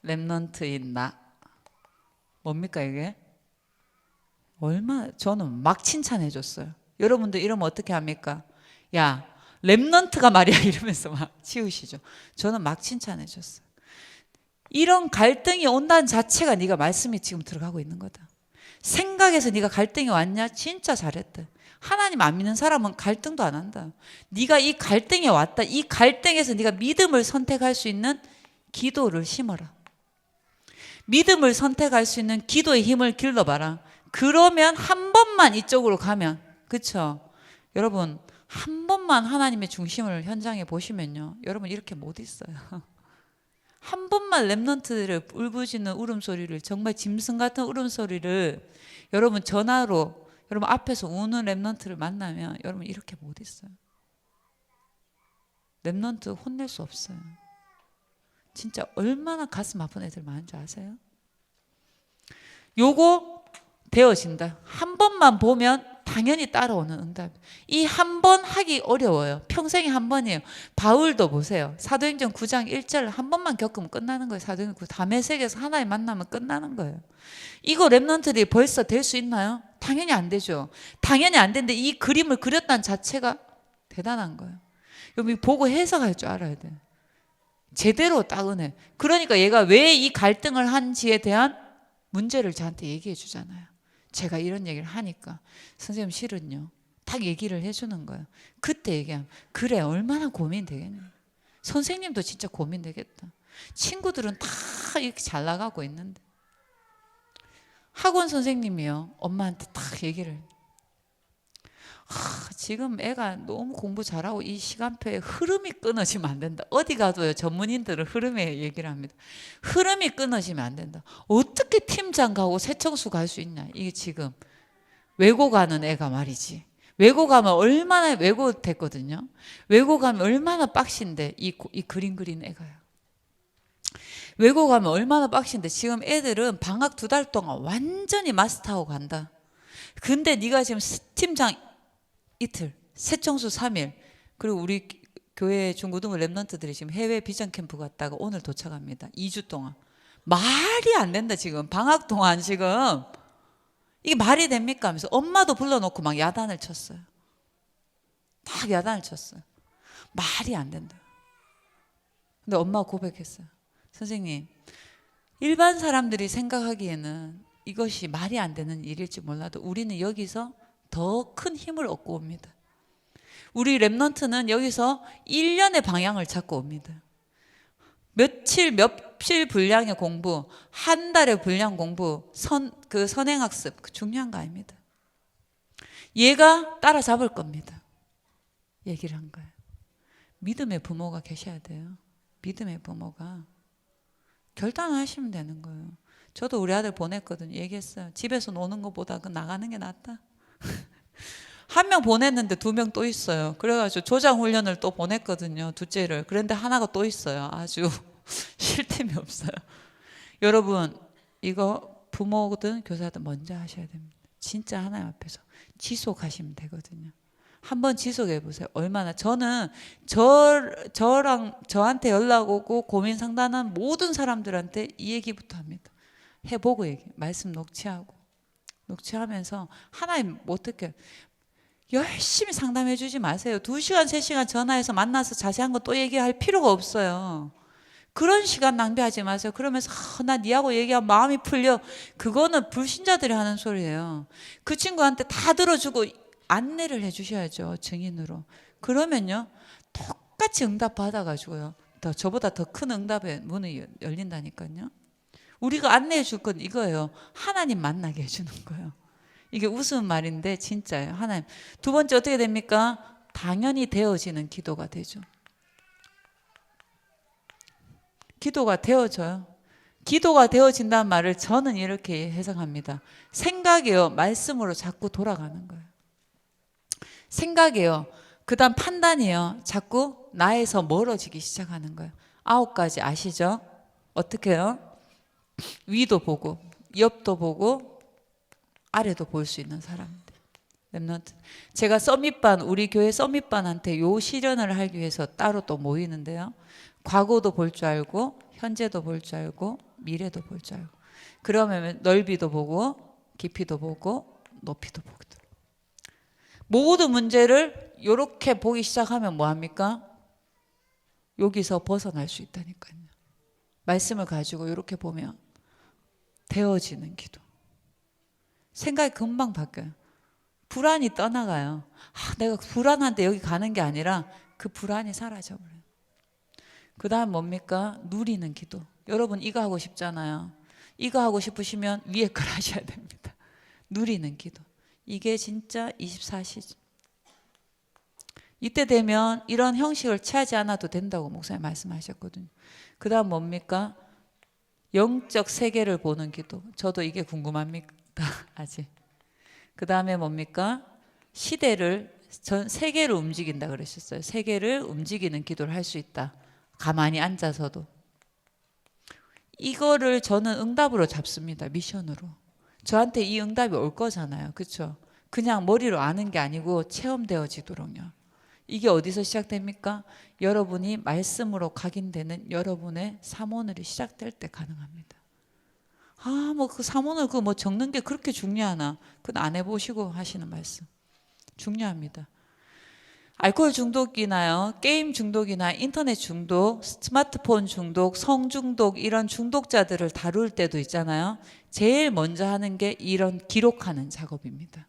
랩런트인 나. 뭡니까 이게? 얼마나 저는 막 칭찬해 줬어요. 여러분도 이러면 어떻게 합니까? 야, 랩넌트가 말이야 이러면서 막 치우시죠. 저는 막 칭찬해 줬어요. 이런 갈등이 온다는 자체가 네가 말씀이 지금 들어가고 있는 거다. 생각에서 네가 갈등이 왔냐? 진짜 잘했다. 하나님 안 믿는 사람은 갈등도 안 한다. 네가 이 갈등에 왔다. 이 갈등에서 네가 믿음을 선택할 수 있는 기도를 심어라. 믿음을 선택할 수 있는 기도의 힘을 길러봐라. 그러면 한 번만 이쪽으로 가면, 그렇죠? 여러분, 한 번만 하나님의 중심을 현장에 보시면요, 여러분 이렇게 못 있어요. 한 번만 랩런트를 울부짖는 울음소리를, 정말 짐승 같은 울음소리를 여러분 전화로 여러분 앞에서 우는 랩런트를 만나면 여러분 이렇게 못 있어요. 랩런트 혼낼 수 없어요. 진짜 얼마나 가슴 아픈 애들 많은 줄 아세요? 요거 되어진다. 한 번만 보면 당연히 따라오는 응답. 이 한 번 하기 어려워요. 평생에 한 번이에요. 바울도 보세요. 사도행전 9장 1절 한 번만 겪으면 끝나는 거예요. 사도행전 9 담에색에서 하나님 만나면 끝나는 거예요. 이거 랩런트들이 벌써 될 수 있나요? 당연히 안 되죠. 당연히 안 되는데 이 그림을 그렸다는 자체가 대단한 거예요. 여러분 보고 해석할 줄 알아야 돼요. 제대로 딱 은혜. 그러니까 얘가 왜 이 갈등을 한지에 대한 문제를 저한테 얘기해 주잖아요. 제가 이런 얘기를 하니까 선생님 실은요. 딱 얘기를 해주는 거예요. 그때 얘기하면 그래 얼마나 고민되겠냐. 선생님도 진짜 고민되겠다. 친구들은 다 이렇게 잘 나가고 있는데 학원 선생님이요. 엄마한테 딱 얘기를 지금 애가 너무 공부 잘하고 이 시간표에 흐름이 끊어지면 안 된다. 어디 가도요 전문인들은 흐름에 얘기를 합니다. 흐름이 끊어지면 안 된다. 어떻게 팀장 가고 세청수 갈 수 있냐. 이게 지금 외고 가는 애가 말이지. 외고 가면 얼마나 외고 됐거든요. 외고 가면 얼마나 빡신데 이 그림 그린 애가요. 외고 가면 얼마나 빡신데 지금 애들은 방학 2달 동안 완전히 마스터하고 간다. 근데 네가 지금 팀장 이틀, 세청수 3일, 그리고 우리 교회 중고등부 랩런트들이 지금 해외 비전 캠프 갔다가 오늘 도착합니다. 2주 동안. 말이 안 된다 지금. 방학 동안 지금. 이게 말이 됩니까? 하면서 엄마도 불러놓고 막 야단을 쳤어요. 딱 야단을 쳤어요. 말이 안 된다. 근데 엄마가 고백했어요. 선생님, 일반 사람들이 생각하기에는 이것이 말이 안 되는 일일지 몰라도 우리는 여기서 더 큰 힘을 얻고 옵니다. 우리 랩런트는 여기서 1년의 방향을 잡고 옵니다. 며칠 분량의 공부, 한 달의 분량 공부, 선행학습, 중요한 거 아닙니다. 얘가 따라잡을 겁니다. 얘기를 한 거예요. 믿음의 부모가 계셔야 돼요. 믿음의 부모가. 결단하시면 되는 거예요. 저도 우리 아들 보냈거든요. 얘기했어요. 집에서 노는 것보다 나가는 게 낫다. 한 명 보냈는데 2명 또 있어요. 그래가지고 조장 훈련을 또 보냈거든요. 둘째를. 그런데 하나가 또 있어요. 아주 쉴 틈이 없어요. 여러분 이거 부모든 교사든 먼저 하셔야 됩니다. 진짜 하나님 앞에서 지속하시면 되거든요. 한번 지속해 보세요. 얼마나 저는 저한테 연락 오고 고민 상담한 모든 사람들한테 이 얘기부터 합니다. 해보고 말씀 녹취하면서 하나님 어떻게 열심히 상담해 주지 마세요. 2시간 3시간 전화해서 만나서 자세한 거 또 얘기할 필요가 없어요. 그런 시간 낭비하지 마세요. 그러면서 나 니하고 얘기하면 마음이 풀려. 그거는 불신자들이 하는 소리예요. 그 친구한테 다 들어주고 안내를 해 주셔야죠. 증인으로. 그러면요 똑같이 응답 받아가지고요 저보다 더 큰 응답의 문이 열린다니까요. 우리가 안내해 줄 건 이거예요. 하나님 만나게 해주는 거예요. 이게 웃은 말인데 진짜예요. 하나님. 두 번째 어떻게 됩니까? 당연히 되어지는 기도가 되죠. 기도가 되어져요. 기도가 되어진다는 말을 저는 이렇게 해석합니다. 생각이요 말씀으로 자꾸 돌아가는 거예요. 생각이요 그 다음 판단이요 자꾸 나에서 멀어지기 시작하는 거예요. 9가지 아시죠? 어떻게 해요? 위도 보고 옆도 보고 아래도 볼 수 있는 사람들. 랩넌트. 제가 서밋반 우리 교회 서밋반한테 요 실현을 하기 위해서 따로 또 모이는데요. 과거도 볼 줄 알고 현재도 볼 줄 알고 미래도 볼 줄 알고 그러면 넓이도 보고 깊이도 보고 높이도 보고 모든 문제를 이렇게 보기 시작하면 뭐합니까? 여기서 벗어날 수 있다니까요. 말씀을 가지고 이렇게 보면 되어지는 기도. 생각이 금방 바뀌어요. 불안이 떠나가요. 내가 불안한데 여기 가는 게 아니라 그 불안이 사라져버려요. 그 다음 뭡니까? 누리는 기도. 여러분 이거 하고 싶잖아요. 이거 하고 싶으시면 위에 걸 하셔야 됩니다. 누리는 기도. 이게 진짜 24시죠. 이때 되면 이런 형식을 취하지 않아도 된다고 목사님 말씀하셨거든요. 그 다음 뭡니까? 영적 세계를 보는 기도. 저도 이게 궁금합니다. 아직. 그 다음에 뭡니까? 시대를 전 세계를 움직인다 그러셨어요. 세계를 움직이는 기도를 할 수 있다. 가만히 앉아서도. 이거를 저는 응답으로 잡습니다. 미션으로. 저한테 이 응답이 올 거잖아요. 그렇죠? 그냥 머리로 아는 게 아니고 체험되어지도록요. 이게 어디서 시작됩니까? 여러분이 말씀으로 각인되는 여러분의 사모늘이 시작될 때 가능합니다. 뭐 그 사모늘 그 뭐 적는 게 그렇게 중요하나? 그건 안 해보시고 하시는 말씀. 중요합니다. 알코올 중독이나요, 게임 중독이나 인터넷 중독, 스마트폰 중독, 성 중독 이런 중독자들을 다룰 때도 있잖아요. 제일 먼저 하는 게 이런 기록하는 작업입니다.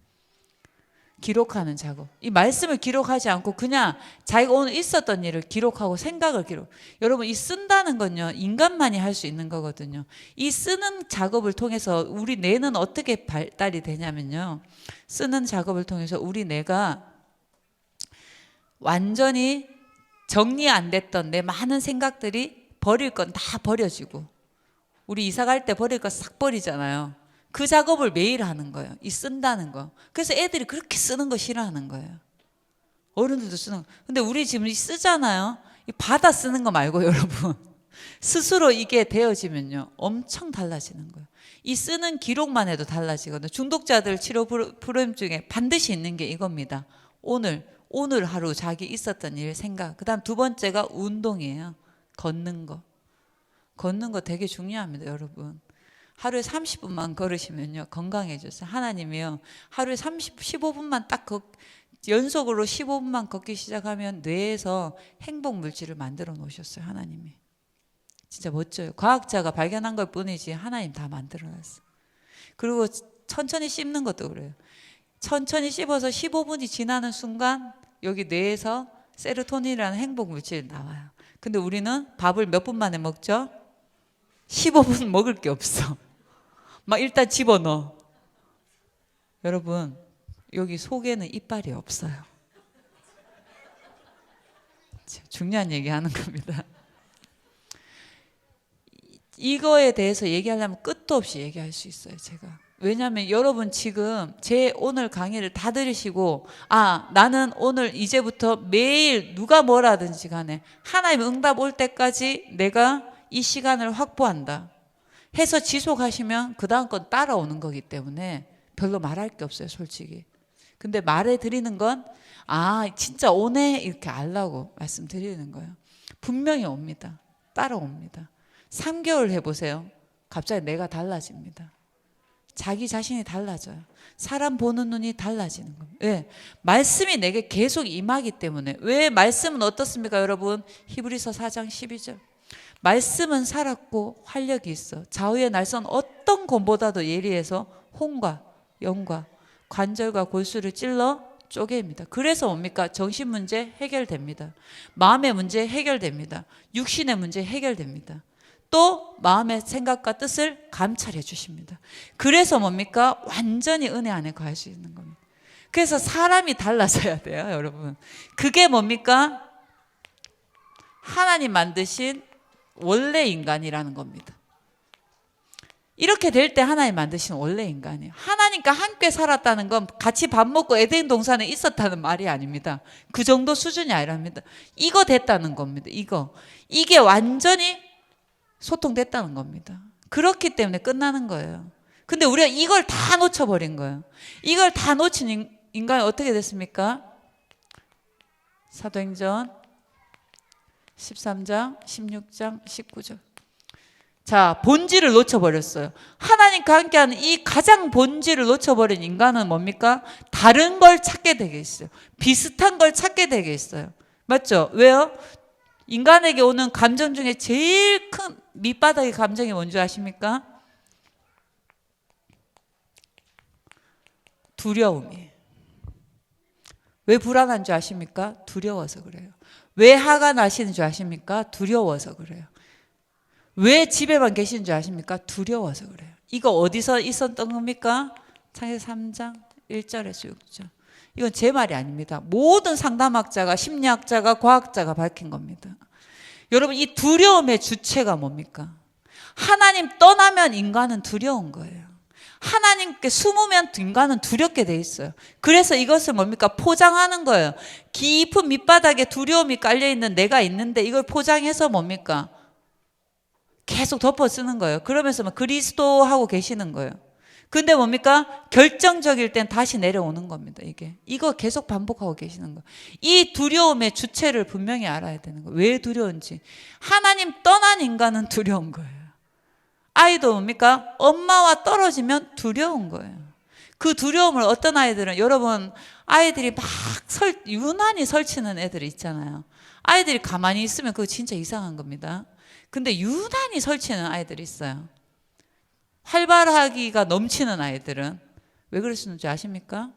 기록하는 작업. 이 말씀을 기록하지 않고 그냥 자기가 오늘 있었던 일을 기록하고 생각을 기록. 여러분 이 쓴다는 건요 인간만이 할 수 있는 거거든요. 이 쓰는 작업을 통해서 우리 뇌는 어떻게 발달이 되냐면요. 쓰는 작업을 통해서 우리 뇌가 완전히 정리 안 됐던 내 많은 생각들이 버릴 건 다 버려지고 우리 이사 갈 때 버릴 거 싹 버리잖아요. 그 작업을 매일 하는 거예요. 이 쓴다는 거. 그래서 애들이 그렇게 쓰는 거 싫어하는 거예요. 어른들도 쓰는 거. 근데 우리 지금 쓰잖아요. 이 받아 쓰는 거 말고 여러분. 스스로 이게 되어지면요. 엄청 달라지는 거예요. 이 쓰는 기록만 해도 달라지거든요. 중독자들 치료 프로그램 중에 반드시 있는 게 이겁니다. 오늘 하루 자기 있었던 일 생각. 그 다음 두 번째가 운동이에요. 걷는 거. 걷는 거 되게 중요합니다, 여러분. 하루에 30분만 걸으시면요 건강해졌어요. 하나님이요 하루에 15분만 딱 연속으로 15분만 걷기 시작하면 뇌에서 행복 물질을 만들어 놓으셨어요. 하나님이. 진짜 멋져요. 과학자가 발견한 것 뿐이지 하나님 다 만들어 놨어요. 그리고 천천히 씹는 것도 그래요. 천천히 씹어서 15분이 지나는 순간 여기 뇌에서 세로토닌이라는 행복 물질이 나와요. 근데 우리는 밥을 몇 분 만에 먹죠? 15분 먹을 게 없어. 막 일단 집어넣어. 여러분 여기 속에는 이빨이 없어요. 중요한 얘기 하는 겁니다. 이거에 대해서 얘기하려면 끝도 없이 얘기할 수 있어요. 제가. 왜냐하면 여러분 지금 제 오늘 강의를 다 들으시고 나는 오늘 이제부터 매일 누가 뭐라든지 간에 하나님 응답 올 때까지 내가 이 시간을 확보한다 해서 지속하시면 그 다음 건 따라오는 거기 때문에 별로 말할 게 없어요. 솔직히. 근데 말해 드리는 건 진짜 오네 이렇게 알라고 말씀드리는 거예요. 분명히 옵니다. 따라옵니다. 3개월 해보세요. 갑자기 내가 달라집니다. 자기 자신이 달라져요. 사람 보는 눈이 달라지는 겁니다. 왜? 말씀이 내게 계속 임하기 때문에. 왜? 말씀은 어떻습니까 여러분? 히브리서 4장 12절. 말씀은 살았고 활력이 있어 좌우의 날선 어떤 검보다도 예리해서 혼과 영과 관절과 골수를 찔러 쪼개입니다. 그래서 뭡니까? 정신 문제 해결됩니다. 마음의 문제 해결됩니다. 육신의 문제 해결됩니다. 또 마음의 생각과 뜻을 감찰해 주십니다. 그래서 뭡니까? 완전히 은혜 안에 거할 수 있는 겁니다. 그래서 사람이 달라져야 돼요 여러분. 그게 뭡니까? 하나님 만드신 원래 인간이라는 겁니다. 이렇게 될 때 하나님 만드신 원래 인간이에요. 하나님과 함께 살았다는 건 같이 밥 먹고 에덴 동산에 있었다는 말이 아닙니다. 그 정도 수준이 아니랍니다. 이거 됐다는 겁니다. 이게 완전히 소통됐다는 겁니다. 그렇기 때문에 끝나는 거예요. 근데 우리가 이걸 다 놓쳐버린 거예요. 이걸 다 놓친 인간이 어떻게 됐습니까? 사도행전 13장, 16장, 19절. 자, 본질을 놓쳐버렸어요. 하나님과 함께하는 이 가장 본질을 놓쳐버린 인간은 뭡니까? 다른 걸 찾게 되게 있어요. 비슷한 걸 찾게 되게 있어요. 맞죠? 왜요? 인간에게 오는 감정 중에 제일 큰 밑바닥의 감정이 뭔지 아십니까? 두려움이에요. 왜 불안한 줄 아십니까? 두려워서 그래요. 왜 화가 나시는 줄 아십니까? 두려워서 그래요. 왜 집에만 계시는 줄 아십니까? 두려워서 그래요. 이거 어디서 있었던 겁니까? 창세기 3장 1절에서 6절. 이건 제 말이 아닙니다. 모든 상담학자가, 심리학자가, 과학자가 밝힌 겁니다. 여러분, 이 두려움의 주체가 뭡니까? 하나님 떠나면 인간은 두려운 거예요. 하나님께 숨으면 인간은 두렵게 돼 있어요. 그래서 이것을 뭡니까? 포장하는 거예요. 깊은 밑바닥에 두려움이 깔려있는 내가 있는데 이걸 포장해서 뭡니까? 계속 덮어 쓰는 거예요. 그러면서 그리스도 하고 계시는 거예요. 근데 뭡니까? 결정적일 땐 다시 내려오는 겁니다. 이거 계속 반복하고 계시는 거예요. 이 두려움의 주체를 분명히 알아야 되는 거예요. 왜 두려운지. 하나님 떠난 인간은 두려운 거예요. 아이도 뭡니까? 엄마와 떨어지면 두려운 거예요. 그 두려움을 어떤 아이들은, 여러분, 아이들이 막 유난히 설치는 애들이 있잖아요. 아이들이 가만히 있으면 그거 진짜 이상한 겁니다. 근데 유난히 설치는 아이들이 있어요. 활발하기가 넘치는 아이들은 왜 그러시는지 아십니까?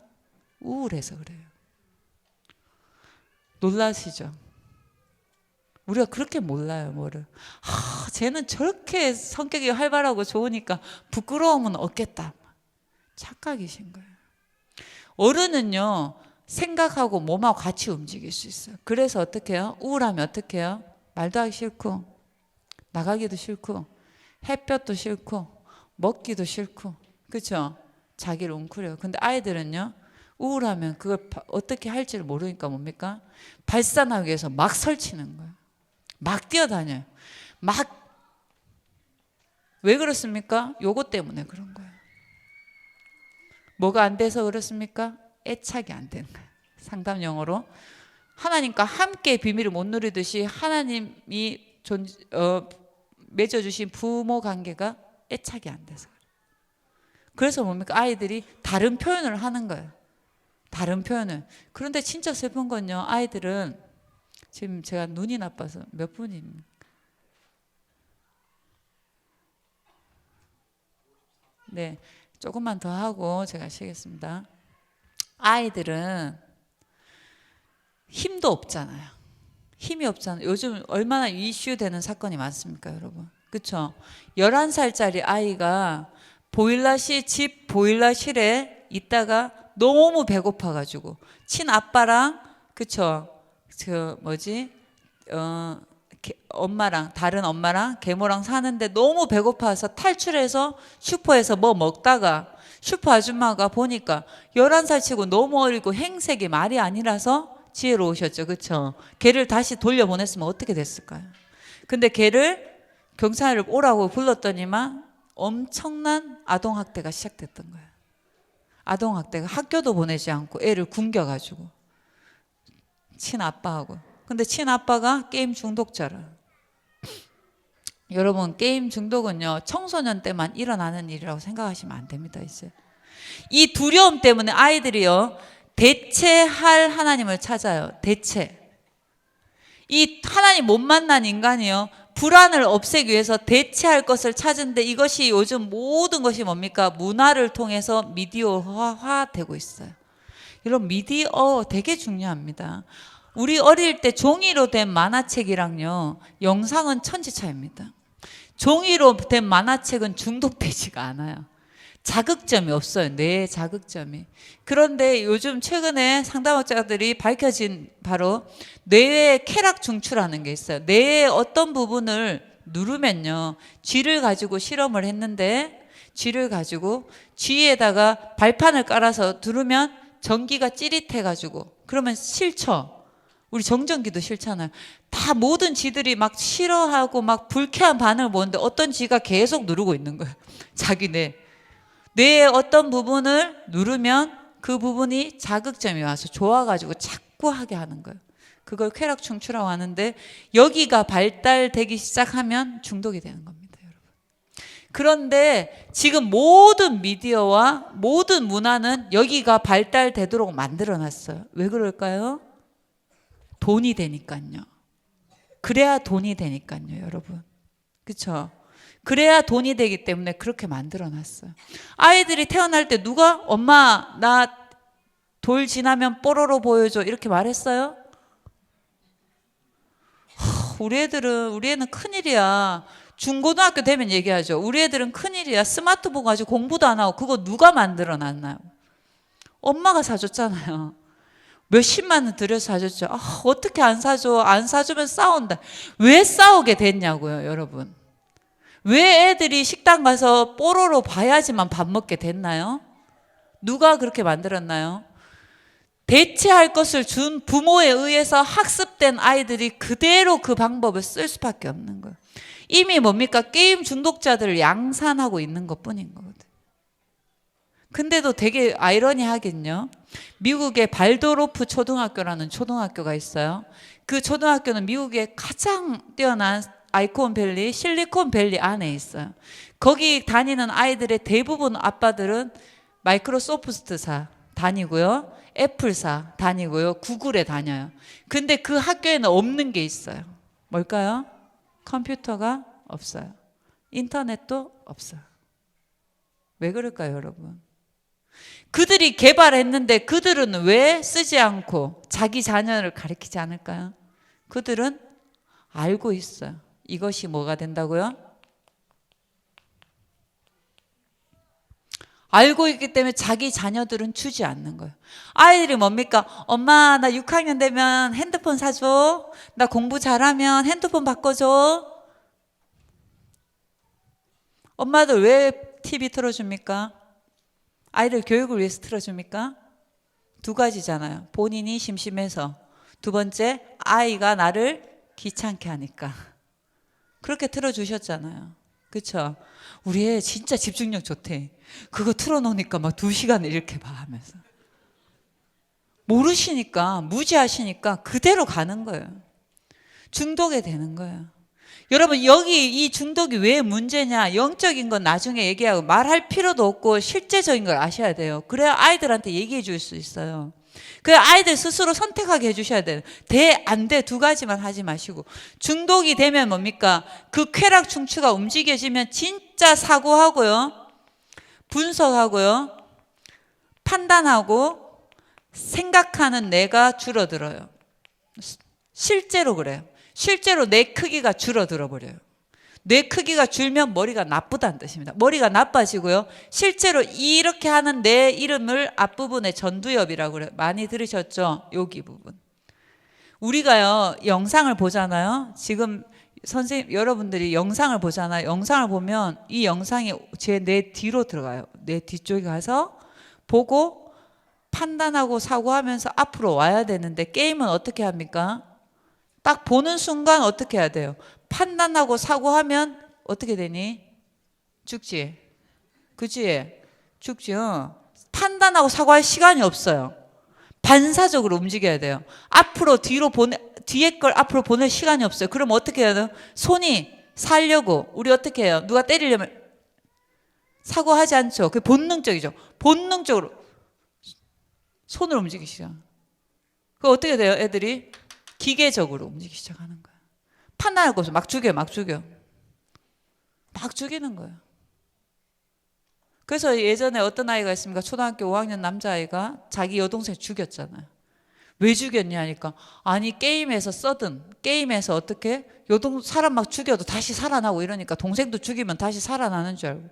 우울해서 그래요. 놀라시죠? 우리가 그렇게 몰라요, 뭐를. 쟤는 저렇게 성격이 활발하고 좋으니까 부끄러움은 없겠다. 착각이신 거예요. 어른은요, 생각하고 몸하고 같이 움직일 수 있어요. 그래서 어떻게 해요? 우울하면 어떻게 해요? 말도 하기 싫고, 나가기도 싫고, 햇볕도 싫고, 먹기도 싫고, 그렇죠? 자기를 웅크려요. 근데 아이들은요, 우울하면 그걸 어떻게 할지를 모르니까 뭡니까? 발산하기 위해서 막 설치는 거예요. 막 뛰어다녀요. 왜 그렇습니까? 요거 때문에 그런 거예요. 뭐가 안 돼서 그렇습니까? 애착이 안 되는 거예요. 상담 용어로. 하나님과 함께 비밀을 못 누리듯이 하나님이 맺어주신 부모 관계가 애착이 안 돼서 그래요. 그래서 뭡니까? 아이들이 다른 표현을 하는 거예요. 다른 표현을. 그런데 진짜 슬픈 건요, 아이들은 지금 제가 눈이 나빠서 몇 분입니까? 네, 조금만 더 하고 제가 쉬겠습니다. 아이들은 힘도 없잖아요. 힘이 없잖아요. 요즘 얼마나 이슈되는 사건이 많습니까, 여러분? 그렇죠? 11살짜리 아이가 집 보일러실에 있다가 너무 배고파가지고 친아빠랑, 그렇죠? 다른 엄마랑 계모랑 사는데 너무 배고파서 탈출해서 슈퍼에서 뭐 먹다가 슈퍼 아줌마가 보니까 11살 치고 너무 어리고 행색이 말이 아니라서 지혜로우셨죠. 그렇죠? 걔를 다시 돌려보냈으면 어떻게 됐을까요? 근데 걔를 경찰을 오라고 불렀더니만 엄청난 아동학대가 시작됐던 거예요. 아동학대가 학교도 보내지 않고 애를 굶겨가지고 친아빠하고. 근데 친아빠가 게임 중독자라. 여러분, 게임 중독은요 청소년 때만 일어나는 일이라고 생각하시면 안 됩니다. 이제 이 두려움 때문에 아이들이요 대체할 하나님을 찾아요. 대체. 이 하나님 못 만난 인간이요 불안을 없애기 위해서 대체할 것을 찾은데, 이것이 요즘 모든 것이 뭡니까? 문화를 통해서 미디어화 되고 있어요. 이런 미디어 되게 중요합니다. 우리 어릴 때 종이로 된 만화책이랑요 영상은 천지차이입니다. 종이로 된 만화책은 중독되지가 않아요. 자극점이 없어요. 뇌에 자극점이. 그런데 요즘 최근에 상담학자들이 밝혀진 바로 뇌의 쾌락 중추라는 게 있어요. 뇌의 어떤 부분을 누르면요 쥐를 가지고 실험을 했는데, 쥐를 가지고 쥐에다가 발판을 깔아서 두르면 전기가 찌릿해 가지고 그러면 싫죠. 우리 정전기도 싫잖아요. 다 모든 쥐들이 막 싫어하고 막 불쾌한 반응을 보는데 어떤 쥐가 계속 누르고 있는 거예요. 자기 뇌의 어떤 부분을 누르면 그 부분이 자극점이 와서 좋아가지고 자꾸 하게 하는 거예요. 그걸 쾌락 중추라고 하는데, 여기가 발달되기 시작하면 중독이 되는 겁니다, 여러분. 그런데 지금 모든 미디어와 모든 문화는 여기가 발달되도록 만들어놨어요. 왜 그럴까요? 돈이 되니까요. 그래야 돈이 되니까요, 여러분. 그렇죠? 그래야 돈이 되기 때문에 그렇게 만들어놨어요. 아이들이 태어날 때 누가 엄마 나 돌 지나면 뽀로로 보여줘 이렇게 말했어요? 우리 애는 큰일이야. 중고등학교 되면 얘기하죠. 우리 애들은 큰일이야. 스마트폰 가지고 공부도 안 하고. 그거 누가 만들어놨나요? 엄마가 사줬잖아요. 몇십만 원 들여서 사줬죠. 어떻게 안 사줘? 안 사주면 싸운다. 왜 싸우게 됐냐고요, 여러분. 왜 애들이 식당 가서 뽀로로 봐야지만 밥 먹게 됐나요? 누가 그렇게 만들었나요? 대체할 것을 준 부모에 의해서 학습된 아이들이 그대로 그 방법을 쓸 수밖에 없는 거예요. 이미 뭡니까? 게임 중독자들을 양산하고 있는 것 뿐인 거거든요. 근데도 되게 아이러니하긴요. 미국의 발도로프 초등학교라는 초등학교가 있어요. 그 초등학교는 미국의 가장 뛰어난 아이콘밸리, 실리콘밸리 안에 있어요. 거기 다니는 아이들의 대부분 아빠들은 마이크로소프트사 다니고요. 애플사 다니고요. 구글에 다녀요. 근데 그 학교에는 없는 게 있어요. 뭘까요? 컴퓨터가 없어요. 인터넷도 없어요. 왜 그럴까요, 여러분? 그들이 개발했는데 그들은 왜 쓰지 않고 자기 자녀를 가르치지 않을까요? 그들은 알고 있어요. 이것이 뭐가 된다고요? 알고 있기 때문에 자기 자녀들은 주지 않는 거예요. 아이들이 뭡니까? 엄마 나 6학년 되면 핸드폰 사줘. 나 공부 잘하면 핸드폰 바꿔줘. 엄마들 왜 TV 틀어줍니까? 아이들 교육을 위해서 틀어줍니까? 두 가지잖아요. 본인이 심심해서. 두 번째, 아이가 나를 귀찮게 하니까. 그렇게 틀어주셨잖아요. 그렇죠? 우리 애 진짜 집중력 좋대. 그거 틀어놓으니까 막 2시간을 이렇게 봐 하면서. 모르시니까, 무지하시니까 그대로 가는 거예요. 중독이 되는 거예요. 여러분, 여기 이 중독이 왜 문제냐? 영적인 건 나중에 얘기하고 말할 필요도 없고 실제적인 걸 아셔야 돼요. 그래야 아이들한테 얘기해 줄 수 있어요. 그래야 아이들 스스로 선택하게 해주셔야 돼요. 돼, 안 돼, 두 가지만 하지 마시고. 중독이 되면 뭡니까? 그 쾌락 중추가 움직여지면 진짜 사고하고요, 분석하고요, 판단하고 생각하는 뇌가 줄어들어요. 실제로 그래요. 실제로 뇌 크기가 줄어들어 버려요. 뇌 크기가 줄면 머리가 나쁘다는 뜻입니다. 머리가 나빠지고요. 실제로 이렇게 하는 뇌 이름을 앞부분에 전두엽이라고 그래요. 많이 들으셨죠? 여기 부분. 우리가요, 영상을 보잖아요. 지금 선생님, 여러분들이 영상을 보잖아요. 영상을 보면 이 영상이 제 뇌 뒤로 들어가요. 뇌 뒤쪽에 가서 보고 판단하고 사고하면서 앞으로 와야 되는데, 게임은 어떻게 합니까? 딱 보는 순간 어떻게 해야 돼요? 판단하고 사고하면 어떻게 되니? 죽지. 그치? 죽지. 판단 판단하고 사과할 시간이 없어요. 반사적으로 움직여야 돼요. 앞으로 뒤로 뒤에 걸 앞으로 보낼 시간이 없어요. 그럼 어떻게 해야 돼요? 손이 살려고 우리 어떻게 해요? 누가 때리려면 사과하지 않죠. 그게 본능적이죠. 본능적으로 손을 움직이기 시작. 그 어떻게 돼요? 애들이 기계적으로 움직이기 시작하는 거예요. 판단할 거 없어. 막 죽여요. 막 죽여. 막 죽이는 거예요. 그래서 예전에 어떤 아이가 있습니까? 초등학교 5학년 남자아이가 자기 여동생 죽였잖아요. 왜 죽였냐 하니까 아니 게임에서 게임에서 어떻게 사람 막 죽여도 다시 살아나고 이러니까 동생도 죽이면 다시 살아나는 줄 알고.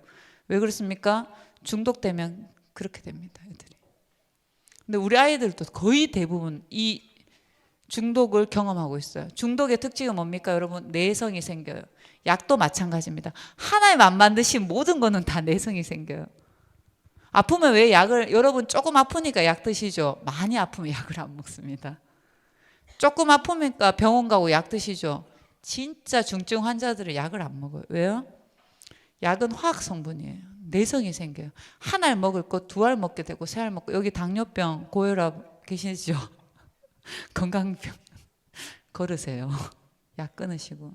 왜 그렇습니까? 중독되면 그렇게 됩니다. 애들이. 근데 우리 아이들도 거의 대부분 이 중독을 경험하고 있어요. 중독의 특징은 뭡니까? 여러분, 내성이 생겨요. 약도 마찬가지입니다. 하나님 안 만드신 모든 거는 다 내성이 생겨요. 아프면 왜 약을, 여러분 조금 아프니까 약 드시죠? 많이 아프면 약을 안 먹습니다. 조금 아프니까 병원 가고 약 드시죠? 진짜 중증 환자들은 약을 안 먹어요. 왜요? 약은 화학 성분이에요. 내성이 생겨요. 한 알 먹을 거 두 알 먹게 되고 세 알 먹고, 여기 당뇨병, 고혈압 계시죠? 건강병 걸으세요. 약 끊으시고.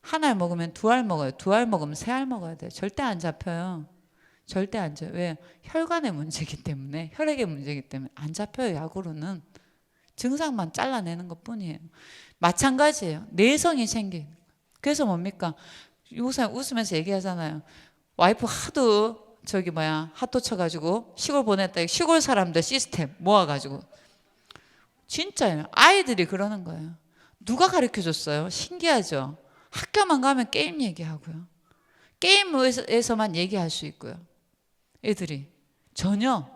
한 알 먹으면 두 알 먹어요. 두 알 먹으면 세 알 먹어야 돼요. 절대 안 잡혀요. 절대 안 잡혀요. 왜? 혈관의 문제이기 때문에, 혈액의 문제이기 때문에 안 잡혀요. 약으로는. 증상만 잘라내는 것 뿐이에요. 마찬가지예요. 내성이 생긴. 그래서 뭡니까? 요새 웃으면서 얘기하잖아요. 와이프 하도 핫도 쳐가지고 시골 보냈다. 시골 사람들 시스템 모아가지고. 진짜예요. 아이들이 그러는 거예요. 누가 가르쳐줬어요? 신기하죠? 학교만 가면 게임 얘기하고요. 게임에서만 얘기할 수 있고요. 애들이 전혀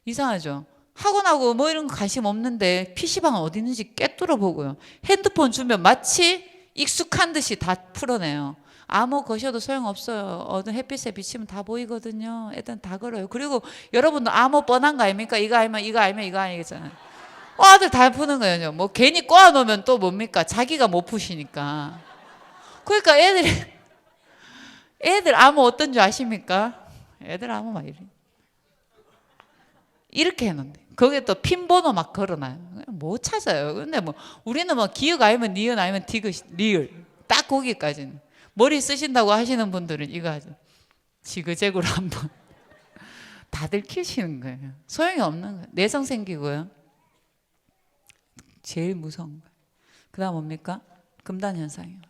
이상하죠? 학원하고 뭐 이런 거 관심 없는데 PC방은 어디 있는지 꿰뚫어 보고요. 핸드폰 주면 마치 익숙한 듯이 다 풀어내요. 암호 거셔도 소용없어요. 어느 햇빛에 비치면 다 보이거든요. 애들은 다 걸어요. 그리고 여러분도 암호 뻔한 거 아닙니까? 이거 알면 이거 아니겠잖아요. 아들 다 푸는 거예요. 뭐 괜히 꼬아놓으면 또 뭡니까? 자기가 못 푸시니까. 그러니까 애들 암호 어떤 줄 아십니까? 애들 암호 막 이렇게 해놓는데 거기에 또 핀번호 막 걸어놔요. 못 찾아요. 근데 뭐 우리는 뭐 기억 아니면 니은 아니면 디귿 리을 딱 거기까지는. 머리 쓰신다고 하시는 분들은 이거 하죠. 지그재그로 한번 다들 키우시는 거예요. 소용이 없는 거예요. 내성 생기고요. 제일 무서운 거예요. 그 다음 뭡니까? 금단 현상이에요.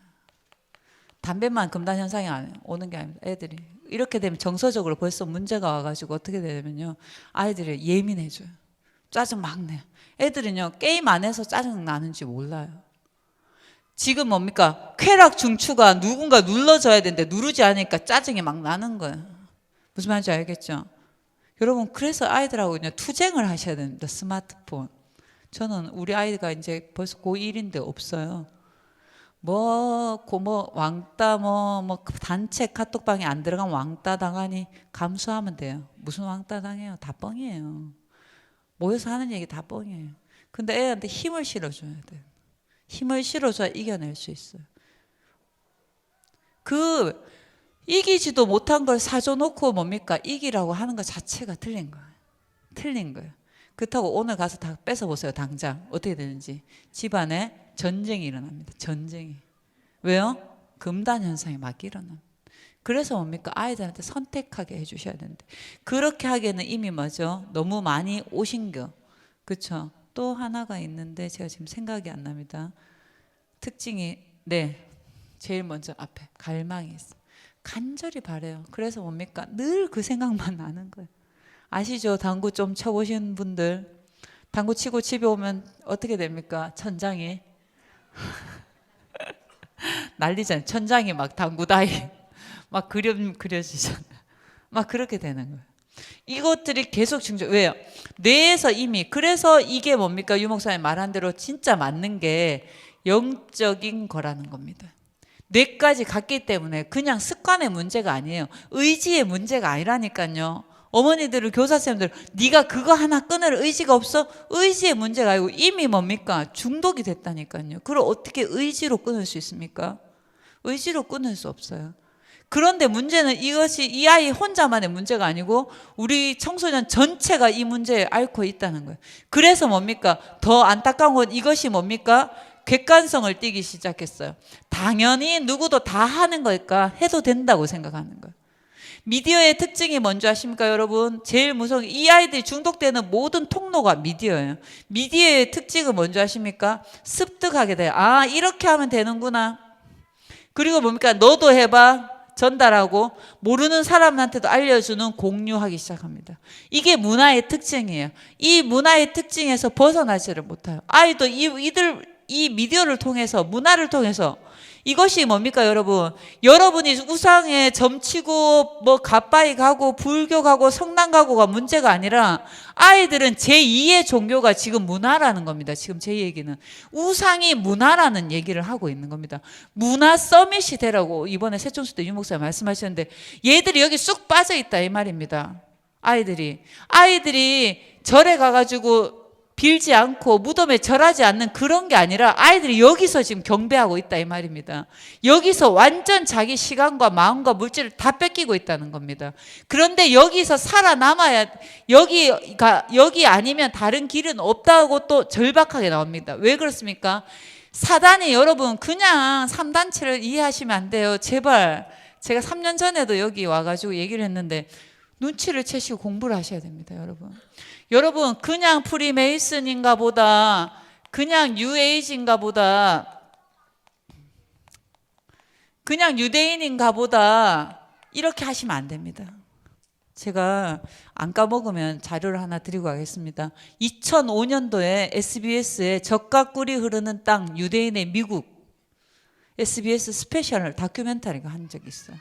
담배만 금단 현상이 오는 게 아닙니다. 애들이 이렇게 되면 정서적으로 벌써 문제가 와가지고 어떻게 되냐면요, 아이들이 예민해져요. 짜증 막 내요. 애들은요 게임 안 해서 짜증 나는지 몰라요. 지금 뭡니까? 쾌락 중추가 누군가 눌러줘야 되는데 누르지 않으니까 짜증이 막 나는 거예요. 무슨 말인지 알겠죠? 여러분, 그래서 아이들하고 그냥 투쟁을 하셔야 됩니다. 스마트폰. 저는 우리 아이가 이제 벌써 고1인데 없어요. 왕따 단체 카톡방에 안 들어가면 왕따 당하니 감수하면 돼요. 무슨 왕따 당해요? 다 뻥이에요. 모여서 하는 얘기 다 뻥이에요. 근데 애한테 힘을 실어줘야 돼요. 힘을 실어줘야 이겨낼 수 있어요. 이기지도 못한 걸 사줘놓고 뭡니까? 이기라고 하는 것 자체가 틀린 거예요. 틀린 거예요. 그렇다고 오늘 가서 다 뺏어보세요. 당장 어떻게 되는지. 집안에 전쟁이 일어납니다. 전쟁이. 왜요? 금단 현상이 막 일어납니다. 그래서 뭡니까? 아이들한테 선택하게 해주셔야 되는데, 그렇게 하기에는 이미 뭐죠? 너무 많이 오신겨. 그렇죠? 또 하나가 있는데 제가 지금 생각이 안 납니다. 특징이, 제일 먼저 앞에 갈망이 있어요. 간절히 바래요. 그래서 뭡니까? 늘 그 생각만 나는 거예요. 아시죠? 당구 좀 쳐보신 분들, 당구 치고 집에 오면 어떻게 됩니까? 천장이 난리잖아요. 천장이 막 당구다이 막 그려지잖아요. 막 그렇게 되는 거예요. 이것들이 계속 증조. 왜요? 뇌에서 이미. 그래서 이게 뭡니까? 유 목사님 말한 대로 진짜 맞는 게 영적인 거라는 겁니다. 뇌까지 갔기 때문에 그냥 습관의 문제가 아니에요. 의지의 문제가 아니라니까요. 어머니들은 교사쌤들, 네가 그거 하나 끊을 의지가 없어? 의지의 문제가 아니고 이미 뭡니까? 중독이 됐다니까요. 그걸 어떻게 의지로 끊을 수 있습니까? 의지로 끊을 수 없어요. 그런데 문제는 이것이 이 아이 혼자만의 문제가 아니고 우리 청소년 전체가 이 문제에 앓고 있다는 거예요. 그래서 뭡니까? 더 안타까운 건 이것이 뭡니까? 객관성을 띠기 시작했어요. 당연히 누구도 다 하는 거니까 해도 된다고 생각하는 거예요. 미디어의 특징이 뭔지 아십니까, 여러분? 제일 무서운 게 이 아이들이 중독되는 모든 통로가 미디어예요. 미디어의 특징은 뭔지 아십니까? 습득하게 돼요. 아, 이렇게 하면 되는구나. 그리고 뭡니까? 너도 해봐. 전달하고 모르는 사람한테도 알려주는, 공유하기 시작합니다. 이게 문화의 특징이에요. 이 문화의 특징에서 벗어나지를 못해요. 아이도 이 미디어를 통해서, 문화를 통해서 이것이 뭡니까, 여러분? 여러분이 우상에 점치고 뭐 갓바이 가고 불교 가고 성당 가고가 문제가 아니라 아이들은 제2의 종교가 지금 문화라는 겁니다. 지금 제 얘기는 우상이 문화라는 얘기를 하고 있는 겁니다. 문화 서밋이 되라고 이번에 세종시 때 유 목사님 말씀하셨는데 얘들이 여기 쑥 빠져 있다 이 말입니다. 아이들이 절에 가가지고 빌지 않고 무덤에 절하지 않는 그런 게 아니라 아이들이 여기서 지금 경배하고 있다 이 말입니다. 여기서 완전 자기 시간과 마음과 물질을 다 뺏기고 있다는 겁니다. 그런데 여기서 살아남아야, 여기 아니면 다른 길은 없다고 또 절박하게 나옵니다. 왜 그렇습니까? 사단이, 여러분, 그냥 3단체를 이해하시면 안 돼요. 제발. 제가 3년 전에도 여기 와가지고 얘기를 했는데 눈치를 채시고 공부를 하셔야 됩니다, 여러분. 여러분, 그냥 프리메이슨인가 보다, 그냥 뉴에이지인가 보다, 그냥 유대인인가 보다 이렇게 하시면 안 됩니다. 제가 안 까먹으면 자료를 하나 드리고 가겠습니다. 2005년도에 SBS에 젖과 꿀이 흐르는 땅, 유대인의 미국, SBS 스페셜 다큐멘터리가 한 적이 있어요.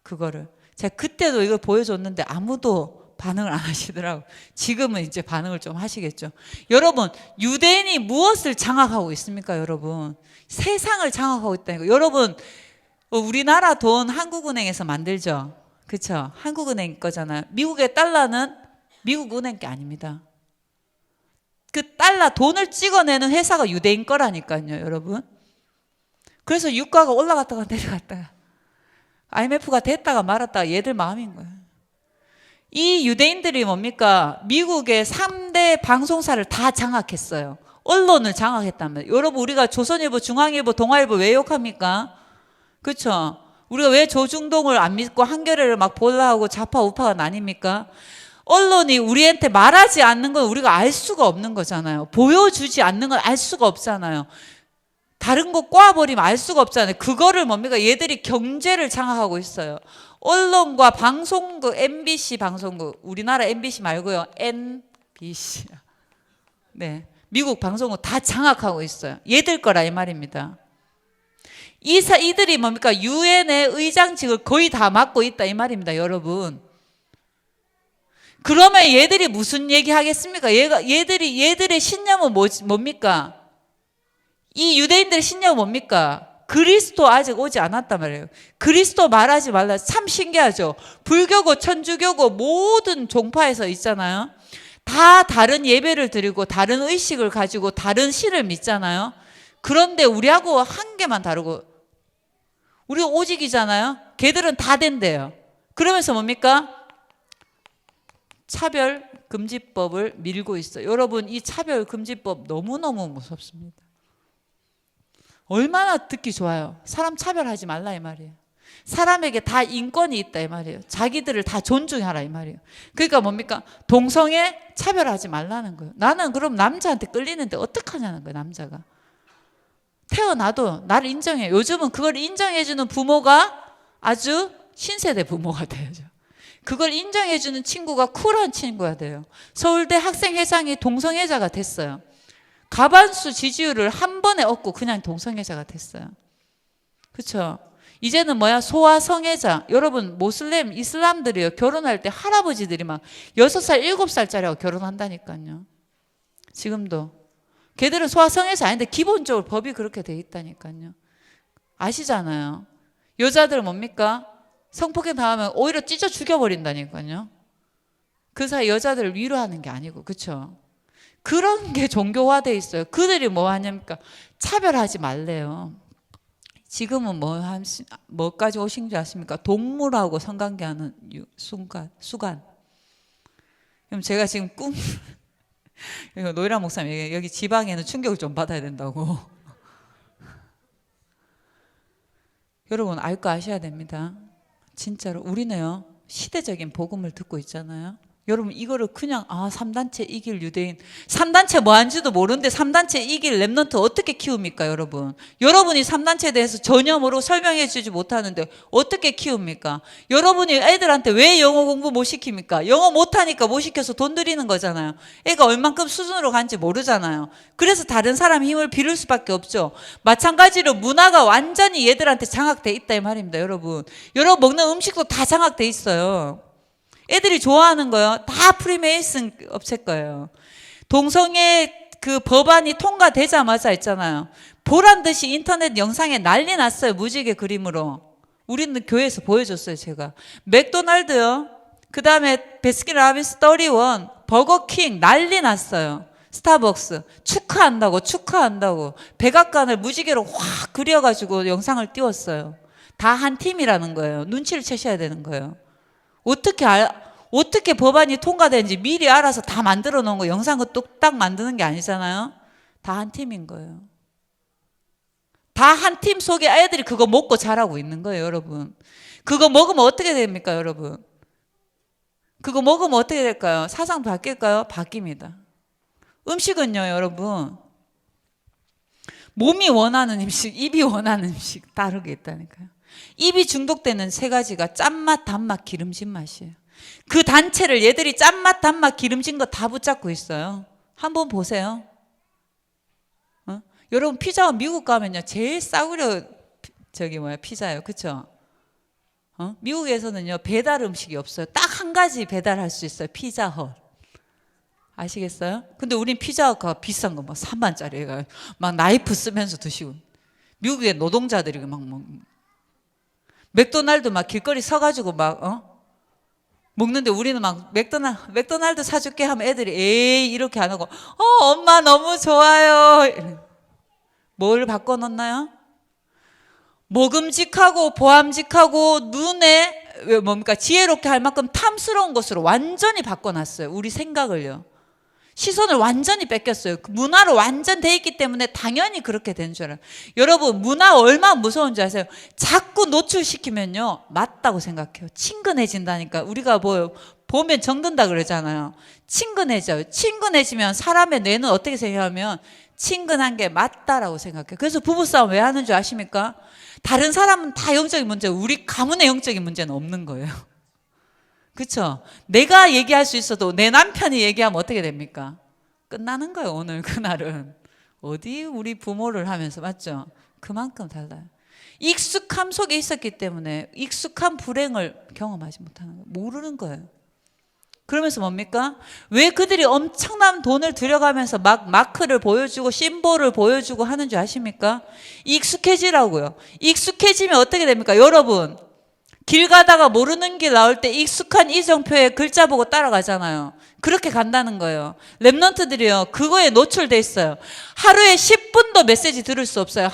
그거를 제가 그때도 이걸 보여줬는데 아무도 반응을 안 하시더라고요. 지금은 이제 반응을 좀 하시겠죠. 여러분, 유대인이 무엇을 장악하고 있습니까, 여러분? 세상을 장악하고 있다니까. 여러분, 우리나라 돈 한국은행에서 만들죠. 그렇죠? 한국은행 거잖아요. 미국의 달러는 미국 은행 게 아닙니다. 그 달러 돈을 찍어내는 회사가 유대인 거라니까요, 여러분. 그래서 유가가 올라갔다가 내려갔다가 IMF가 됐다가 말았다가 얘들 마음인 거예요. 이 유대인들이 뭡니까? 미국의 3대 방송사를 다 장악했어요. 언론을 장악했다면. 여러분, 우리가 조선일보, 중앙일보, 동아일보 왜 욕합니까? 그렇죠? 우리가 왜 조중동을 안 믿고 한겨레를 막 보려하고 좌파 우파가 나뉩니까? 언론이 우리한테 말하지 않는 건 우리가 알 수가 없는 거잖아요. 보여주지 않는 건 알 수가 없잖아요. 다른 거 꼬아버리면 알 수가 없잖아요. 그거를 뭡니까? 얘들이 경제를 장악하고 있어요. 언론과 방송국, MBC 방송국, 우리나라 MBC 말고요, NBC. 네, 미국 방송국 다 장악하고 있어요. 얘들 거라 이 말입니다. 이들이 뭡니까? 유엔의 의장직을 거의 다 맡고 있다 이 말입니다, 여러분. 그러면 얘들이 무슨 얘기 하겠습니까? 얘들의 신념은 뭡니까? 이 유대인들의 신념은 뭡니까? 그리스도 아직 오지 않았단 말이에요. 그리스도 말하지 말라. 참 신기하죠. 불교고 천주교고 모든 종파에서 있잖아요. 다 다른 예배를 드리고 다른 의식을 가지고 다른 신을 믿잖아요. 그런데 우리하고 한 개만 다르고, 우리 오직이잖아요. 걔들은 다 된대요. 그러면서 뭡니까? 차별금지법을 밀고 있어요. 여러분, 이 차별금지법 너무너무 무섭습니다. 얼마나 듣기 좋아요. 사람 차별하지 말라 이 말이에요. 사람에게 다 인권이 있다 이 말이에요. 자기들을 다 존중하라 이 말이에요. 그러니까 뭡니까? 동성애 차별하지 말라는 거예요. 나는 그럼 남자한테 끌리는데 어떡하냐는 거예요, 남자가. 태어나도 나를 인정해. 요즘은 그걸 인정해주는 부모가 아주 신세대 부모가 돼야죠. 그걸 인정해주는 친구가 쿨한 친구가 돼요. 서울대 학생회장이 동성애자가 됐어요. 과반수 지지율을 한 번에 얻고 그냥 동성애자가 됐어요. 그렇죠? 이제는 뭐야? 소아성애자. 여러분, 모슬렘, 이슬람들이요, 결혼할 때 할아버지들이 막 6살, 7살짜리하고 결혼한다니까요. 지금도. 걔들은 소아성애자 아닌데 기본적으로 법이 그렇게 돼 있다니까요. 아시잖아요. 여자들 뭡니까? 성폭행 당하면 오히려 찢어 죽여버린다니까요. 그 사이 여자들을 위로하는 게 아니고, 그렇죠? 그런 게 종교화돼 있어요. 그들이 뭐 하냐니까 차별하지 말래요. 지금은 뭐까지 오신 줄 아십니까? 동물하고 성관계하는 수간. 그럼 제가 지금 노희란 목사님 여기 지방에는 충격을 좀 받아야 된다고. 여러분 알 거 아셔야 됩니다. 진짜로 우리는요 시대적인 복음을 듣고 있잖아요. 여러분 이거를 그냥 3단체 이길 유대인, 3단체 뭐 한지도 모르는데 3단체 이길 랩넌트 어떻게 키웁니까 여러분? 여러분이 3단체에 대해서 전혀 모르고 설명해 주지 못하는데 어떻게 키웁니까? 여러분이 애들한테 왜 영어 공부 못 시킵니까? 영어 못하니까 못 시켜서 돈 들이는 거잖아요. 애가 얼만큼 수준으로 간지 모르잖아요. 그래서 다른 사람 힘을 빌을 수밖에 없죠. 마찬가지로 문화가 완전히 얘들한테 장악돼 있다 이 말입니다. 여러분 먹는 음식도 다 장악돼 있어요. 애들이 좋아하는 거요. 다 프리메이슨 업체 거예요. 동성애 그 법안이 통과되자마자 있잖아요. 보란 듯이 인터넷 영상에 난리 났어요. 무지개 그림으로. 우리는 교회에서 보여줬어요, 제가. 맥도날드요. 그 다음에 베스킨라빈스 31, 버거킹 난리 났어요. 스타벅스 축하한다고 백악관을 무지개로 확 그려가지고 영상을 띄웠어요. 다 한 팀이라는 거예요. 눈치를 채셔야 되는 거예요. 어떻게 법안이 통과되는지 미리 알아서 다 만들어 놓은 거 영상을 뚝딱 만드는 게 아니잖아요. 다 한 팀인 거예요. 다 한 팀 속에 애들이 그거 먹고 자라고 있는 거예요, 여러분. 그거 먹으면 어떻게 됩니까, 여러분? 그거 먹으면 어떻게 될까요? 사상 바뀔까요? 바뀝니다. 음식은요, 여러분. 몸이 원하는 음식, 입이 원하는 음식 다르게 있다니까요. 입이 중독되는 세 가지가 짠맛, 단맛, 기름진 맛이에요. 그 단체를 얘들이 짠맛, 단맛, 기름진 거 다 붙잡고 있어요. 한번 보세요. 여러분 피자 미국 가면요 제일 싸구려 피자예요. 그렇죠? 미국에서는요 배달 음식이 없어요. 딱 한 가지 배달할 수 있어요. 피자헛. 아시겠어요? 근데 우린 피자헛 비싼 거 막 3만짜리 막 나이프 쓰면서 드시고. 미국의 노동자들이 막 맥도날드 막 길거리 서가지고 먹는데 우리는 막 맥도날드 사줄게 하면 애들이 에이 이렇게 안 하고 엄마 너무 좋아요. 뭘 바꿔놓나요? 먹음직하고 보암직하고 눈에 지혜롭게 할 만큼 탐스러운 것으로 완전히 바꿔놨어요. 우리 생각을요. 시선을 완전히 뺏겼어요. 문화로 완전 돼 있기 때문에 당연히 그렇게 되는 줄 알아요. 여러분 문화 얼마나 무서운 줄 아세요? 자꾸 노출시키면요 맞다고 생각해요. 친근해진다니까. 우리가 보면 정든다 그러잖아요. 친근해져요. 친근해지면 사람의 뇌는 어떻게 생각하면 친근한 게 맞다라고 생각해요. 그래서 부부싸움 왜 하는 줄 아십니까? 다른 사람은 다 영적인 문제, 우리 가문의 영적인 문제는 없는 거예요. 그렇죠? 내가 얘기할 수 있어도 내 남편이 얘기하면 어떻게 됩니까? 끝나는 거예요. 오늘 그날은. 어디 우리 부모를 하면서 맞죠? 그만큼 달라요. 익숙함 속에 있었기 때문에 익숙한 불행을 경험하지 못하는 거예요. 모르는 거예요. 그러면서 뭡니까? 왜 그들이 엄청난 돈을 들여가면서 막 마크를 보여주고 심볼을 보여주고 하는 줄 아십니까? 익숙해지라고요. 익숙해지면 어떻게 됩니까? 여러분 길 가다가 모르는 길 나올 때 익숙한 이정표에 글자 보고 따라가잖아요. 그렇게 간다는 거예요. 랩넌트들이요 그거에 노출돼 있어요. 하루에 10분도 메시지 들을 수 없어요.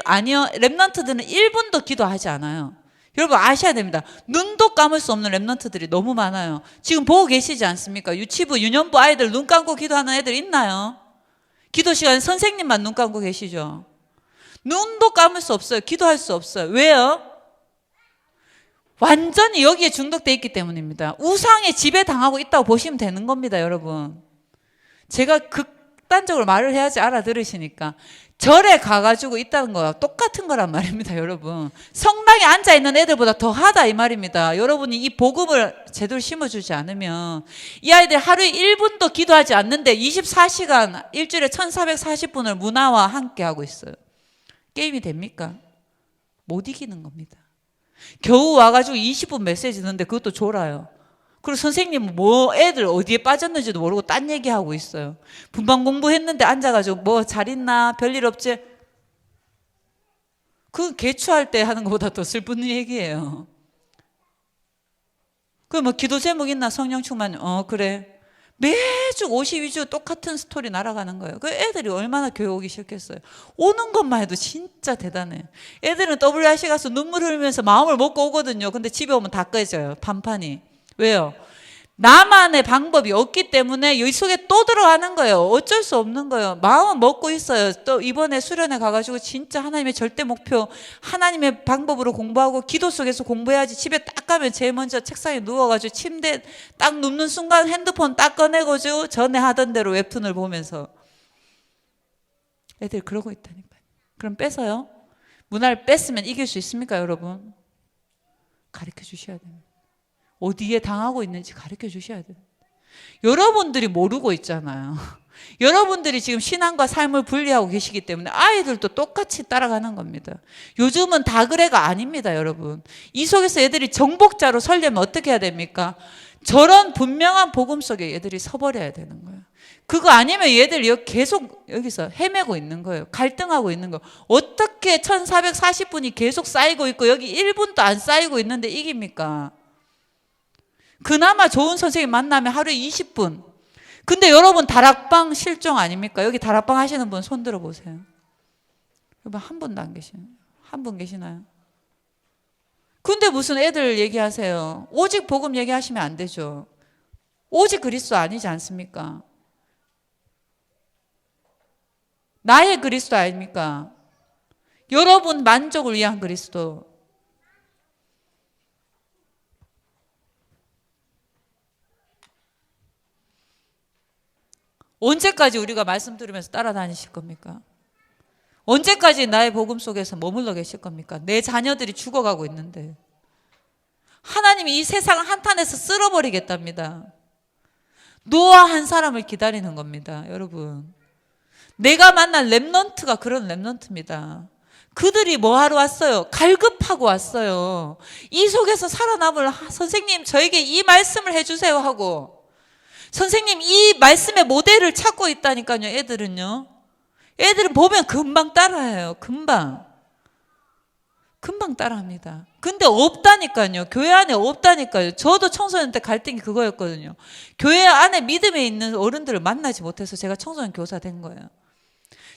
아니요 랩넌트들은 1분도 기도하지 않아요. 여러분 아셔야 됩니다. 눈도 감을 수 없는 랩넌트들이 너무 많아요. 지금 보고 계시지 않습니까? 유치부, 유년부 아이들 눈 감고 기도하는 애들 있나요? 기도 시간에 선생님만 눈 감고 계시죠? 눈도 감을 수 없어요. 기도할 수 없어요. 왜요? 완전히 여기에 중독되어 있기 때문입니다. 우상에 지배당하고 있다고 보시면 되는 겁니다, 여러분. 제가 극단적으로 말을 해야지 알아들으시니까. 절에 가가지고 있다는 거와 똑같은 거란 말입니다, 여러분. 성당에 앉아있는 애들보다 더 하다 이 말입니다. 여러분이 이 복음을 제대로 심어주지 않으면 이 아이들 하루에 1분도 기도하지 않는데 24시간 일주일에 1440분을 문화와 함께 하고 있어요. 게임이 됩니까? 못 이기는 겁니다. 겨우 와가지고 20분 메시지 넣는데 그것도 졸아요. 그리고 선생님은 애들 어디에 빠졌는지도 모르고 딴 얘기하고 있어요. 분반 공부했는데 앉아가지고 잘 있나? 별일 없지? 그건 개추할 때 하는 것보다 더 슬픈 얘기예요. 기도 제목 있나? 성령 충만. 그래. 매주 52주 똑같은 스토리 날아가는 거예요. 그 애들이 얼마나 교회 오기 싫겠어요. 오는 것만 해도 진짜 대단해요. 애들은 WRC 가서 눈물 흘리면서 마음을 먹고 오거든요. 근데 집에 오면 다 깨져요. 판판이. 왜요? 나만의 방법이 없기 때문에 이 속에 또 들어가는 거예요. 어쩔 수 없는 거예요. 마음은 먹고 있어요. 또 이번에 수련회 가가지고 진짜 하나님의 절대 목표, 하나님의 방법으로 공부하고 기도 속에서 공부해야지. 집에 딱 가면 제일 먼저 책상에 누워가지고 침대 딱 눕는 순간 핸드폰 딱 꺼내가지고 전에 하던 대로 웹툰을 보면서. 애들이 그러고 있다니까요. 그럼 뺏어요? 문화를 뺐으면 이길 수 있습니까, 여러분? 가르쳐 주셔야 됩니다. 어디에 당하고 있는지 가르쳐 주셔야 돼요. 여러분들이 모르고 있잖아요. 여러분들이 지금 신앙과 삶을 분리하고 계시기 때문에 아이들도 똑같이 따라가는 겁니다. 요즘은 다 그래가 아닙니다, 여러분. 이 속에서 애들이 정복자로 서려면 어떻게 해야 됩니까? 저런 분명한 복음 속에 얘들이 서버려야 되는 거예요. 그거 아니면 얘들 계속 여기서 헤매고 있는 거예요. 갈등하고 있는 거. 어떻게 1440분이 계속 쌓이고 있고 여기 1분도 안 쌓이고 있는데 이깁니까? 그나마 좋은 선생님 만나면 하루에 20분. 근데 여러분 다락방 실종 아닙니까? 여기 다락방 하시는 분 손 들어 보세요. 여러분 한 분도 안 계시나요? 한 분 계시나요? 근데 무슨 애들 얘기하세요. 오직 복음 얘기하시면 안 되죠. 오직 그리스도 아니지 않습니까? 나의 그리스도 아닙니까? 여러분 만족을 위한 그리스도. 언제까지 우리가 말씀 들으면서 따라다니실 겁니까? 언제까지 나의 복음 속에서 머물러 계실 겁니까? 내 자녀들이 죽어가고 있는데 하나님이 이 세상을 한탄해서 쓸어버리겠답니다. 노아 한 사람을 기다리는 겁니다. 여러분, 내가 만난 렘넌트가 그런 렘넌트입니다. 그들이 뭐 하러 왔어요? 갈급하고 왔어요. 이 속에서 살아남을 선생님 저에게 이 말씀을 해주세요 하고, 선생님 이 말씀의 모델을 찾고 있다니까요. 애들은요. 애들은 보면 금방 따라해요. 금방 따라합니다. 근데 없다니까요. 교회 안에 없다니까요. 저도 청소년 때 갈등이 그거였거든요. 교회 안에 믿음에 있는 어른들을 만나지 못해서 제가 청소년 교사 된 거예요.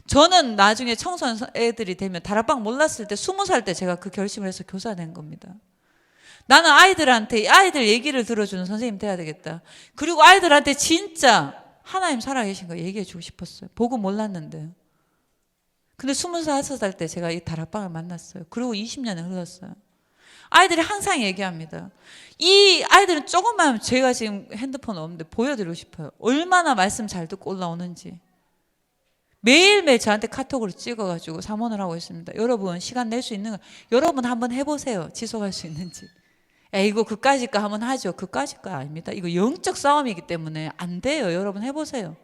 저는 나중에 청소년 애들이 되면 다락방 몰랐을 때 20살 때 제가 그 결심을 해서 교사 된 겁니다. 나는 아이들 얘기를 들어주는 선생님 돼야 되겠다. 그리고 아이들한테 진짜 하나님 살아계신 거 얘기해 주고 싶었어요. 보고 몰랐는데. 근데 20살 때 제가 이 다락방을 만났어요. 그리고 20년이 흘렀어요. 아이들이 항상 얘기합니다. 이 아이들은 조금만, 제가 지금 핸드폰 없는데 보여드리고 싶어요. 얼마나 말씀 잘 듣고 올라오는지. 매일매일 저한테 카톡으로 찍어가지고 사모를 하고 있습니다. 여러분 시간 낼 수 있는 거 여러분 한번 해보세요. 지속할 수 있는지. 이거 그까짓 거 한번 하죠. 그까짓 거 아닙니다. 이거 영적 싸움이기 때문에 안 돼요. 여러분 해보세요.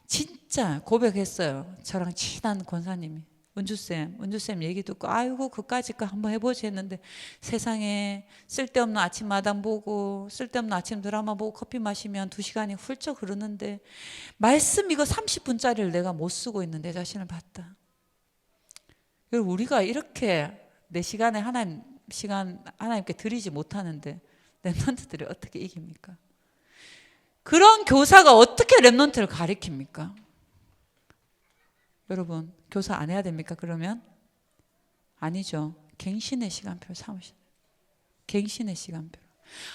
진짜 고백했어요. 저랑 친한 권사님이. 은주쌤 얘기 듣고 아이고 그까짓 거 한번 해보지 했는데 세상에 쓸데없는 아침마당 보고 쓸데없는 아침 드라마 보고 커피 마시면 2시간이 훌쩍 흐르는데 말씀 이거 30분짜리를 내가 못 쓰고 있는 내 자신을 봤다. 여러분 우리가 이렇게 내 시간에 하나님께 드리지 못하는데 렘넌트들이 어떻게 이깁니까? 그런 교사가 어떻게 렘넌트를 가리킵니까? 여러분 교사 안 해야 됩니까? 그러면? 아니죠. 갱신의 시간표를 삼으셔야 돼요. 갱신의 시간표.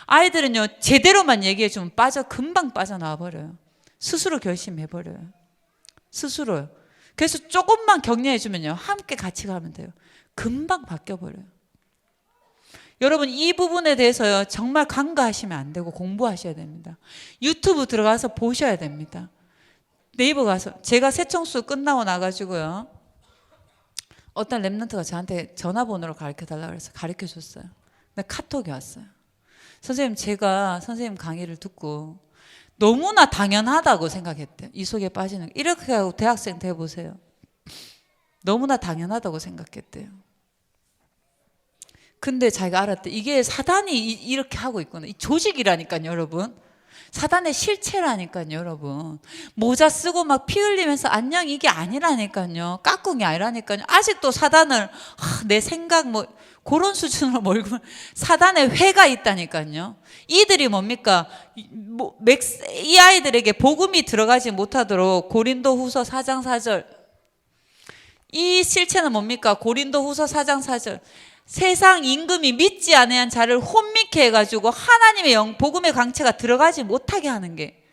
아이들은요 제대로만 얘기해 주면 금방 빠져나와 버려요. 스스로 결심해 버려요. 스스로요. 그래서 조금만 격려해 주면요 함께 같이 가면 돼요. 금방 바뀌어 버려요. 여러분 이 부분에 대해서요 정말 간과하시면 안 되고 공부하셔야 됩니다. 유튜브 들어가서 보셔야 됩니다. 네이버 가서 제가 새청소 끝나고 나가지고요 어떤 렘넌트가 저한테 전화번호를 가르쳐달라고 해서 가르쳐줬어요. 근데 카톡이 왔어요. 선생님 제가 선생님 강의를 듣고 너무나 당연하다고 생각했대요. 이 속에 빠지는 이렇게 하고 대학생 돼보세요. 너무나 당연하다고 생각했대요. 근데 자기가 알았대. 이게 사단이 이렇게 하고 있구나. 이 조직이라니까요, 여러분. 사단의 실체라니까요, 여러분. 모자 쓰고 막 피 흘리면서 안녕 이게 아니라니까요. 깍꿍이 아니라니까요. 아직도 사단을 내 생각 그런 수준으로 몰고 사단의 회가 있다니까요. 이들이 뭡니까? 이 아이들에게 복음이 들어가지 못하도록 고린도후서 4장 4절, 이 실체는 뭡니까? 고린도후서 4장 4절, 세상 임금이 믿지 아니한 자를 혼미케 해가지고 하나님의 복음의 광채가 들어가지 못하게 하는 게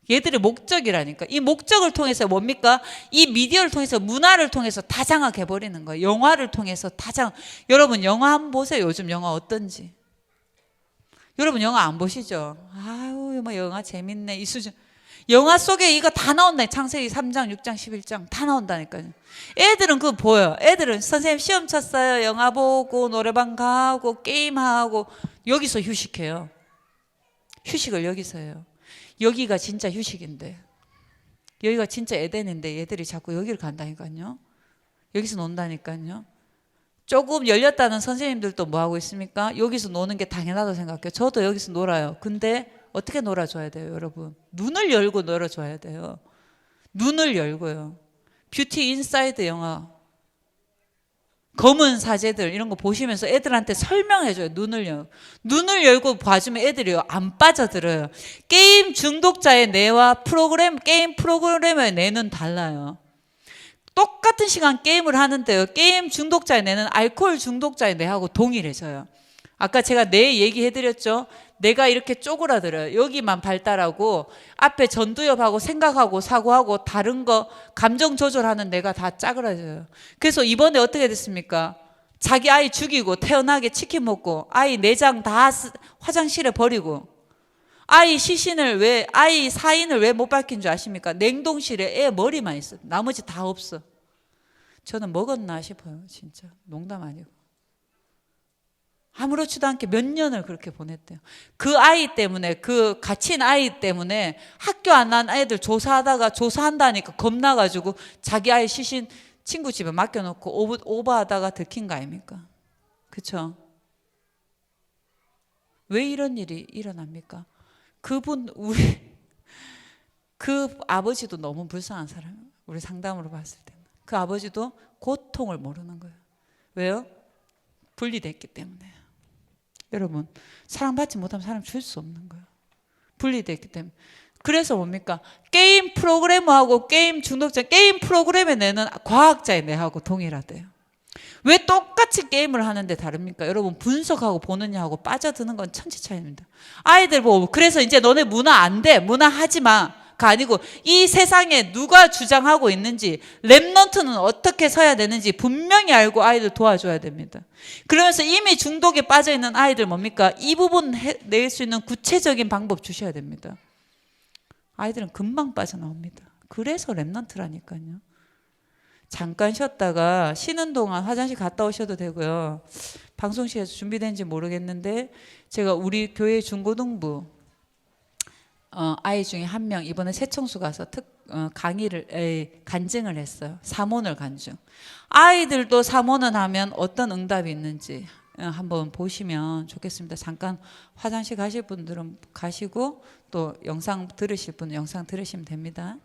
얘들의 목적이라니까. 이 목적을 통해서 뭡니까? 이 미디어를 통해서, 문화를 통해서 다 장악해버리는 거예요. 영화를 통해서 다 장악. 여러분 영화 한번 보세요. 요즘 영화 어떤지. 여러분 영화 안 보시죠? 아유 뭐 영화 재밌네 이 수준. 영화 속에 이거 다 나온다. 창세기 3장 6장 11장 다 나온다니까요. 애들은 그거 보여요. 애들은 선생님 시험 쳤어요. 영화 보고 노래방 가고 게임하고 여기서 휴식해요. 휴식을 여기서 해요. 여기가 진짜 휴식인데, 여기가 진짜 에덴인데 얘들이 자꾸 여기를 간다니까요. 여기서 논다니까요. 조금 열렸다는 선생님들도 뭐 하고 있습니까? 여기서 노는 게 당연하다고 생각해요. 저도 여기서 놀아요. 근데 어떻게 놀아줘야 돼요, 여러분? 눈을 열고 놀아줘야 돼요. 눈을 열고요. 뷰티 인사이드 영화, 검은 사제들 이런 거 보시면서 애들한테 설명해줘요. 눈을 열고 봐주면 애들이요 안 빠져들어요. 게임 중독자의 뇌와 게임 프로그래머의 뇌는 달라요. 똑같은 시간 게임을 하는데요, 게임 중독자의 뇌는 알코올 중독자의 뇌하고 동일해져요. 아까 제가 뇌 얘기해드렸죠. 뇌가 이렇게 쪼그라들어요. 여기만 발달하고 앞에 전두엽하고 생각하고 사고하고 다른 거 감정 조절하는 뇌가 다 짜그라져요. 그래서 이번에 어떻게 됐습니까? 자기 아이 죽이고 태어나게 치킨 먹고 아이 내장 다 화장실에 버리고 아이 사인을 왜 못 밝힌 줄 아십니까? 냉동실에 애 머리만 있어. 나머지 다 없어. 저는 먹었나 싶어요. 진짜 농담 아니고. 아무렇지도 않게 몇 년을 그렇게 보냈대요. 그 아이 때문에, 그 갇힌 아이 때문에 학교 안 난 아이들 조사한다니까 겁나가지고 자기 아이 시신 친구 집에 맡겨놓고 오버하다가 들킨 거 아닙니까? 그쵸? 왜 이런 일이 일어납니까? 그 아버지도 너무 불쌍한 사람이에요. 우리 상담으로 봤을 때는. 그 아버지도 고통을 모르는 거예요. 왜요? 분리됐기 때문에. 여러분, 사랑받지 못하면 사람 줄 수 없는 거예요. 분리됐기 때문에. 그래서 뭡니까? 게임 프로그래머하고 게임 중독자, 게임 프로그램의 뇌는 과학자의 뇌하고 동일하대요. 왜 똑같이 게임을 하는데 다릅니까? 여러분, 분석하고 보느냐하고 빠져드는 건 천지 차이입니다. 아이들 보고 그래서 이제 너네 문화 안 돼, 문화 하지 마 가 아니고 이 세상에 누가 주장하고 있는지, 랩넌트는 어떻게 서야 되는지 분명히 알고 아이들 도와줘야 됩니다. 그러면서 이미 중독에 빠져있는 아이들 뭡니까? 이 부분 낼 수 있는 구체적인 방법 주셔야 됩니다. 아이들은 금방 빠져나옵니다. 그래서 랩넌트라니까요. 잠깐 쉬었다가 쉬는 동안 화장실 갔다 오셔도 되고요. 방송실에서 준비된지 모르겠는데 제가 우리 교회 중고등부 아이 중에 한 명 이번에 새청수 가서 간증을 했어요. 사모늘 간증. 아이들도 사모는 하면 어떤 응답이 있는지 한번 보시면 좋겠습니다. 잠깐 화장실 가실 분들은 가시고 또 영상 들으실 분은 영상 들으시면 됩니다.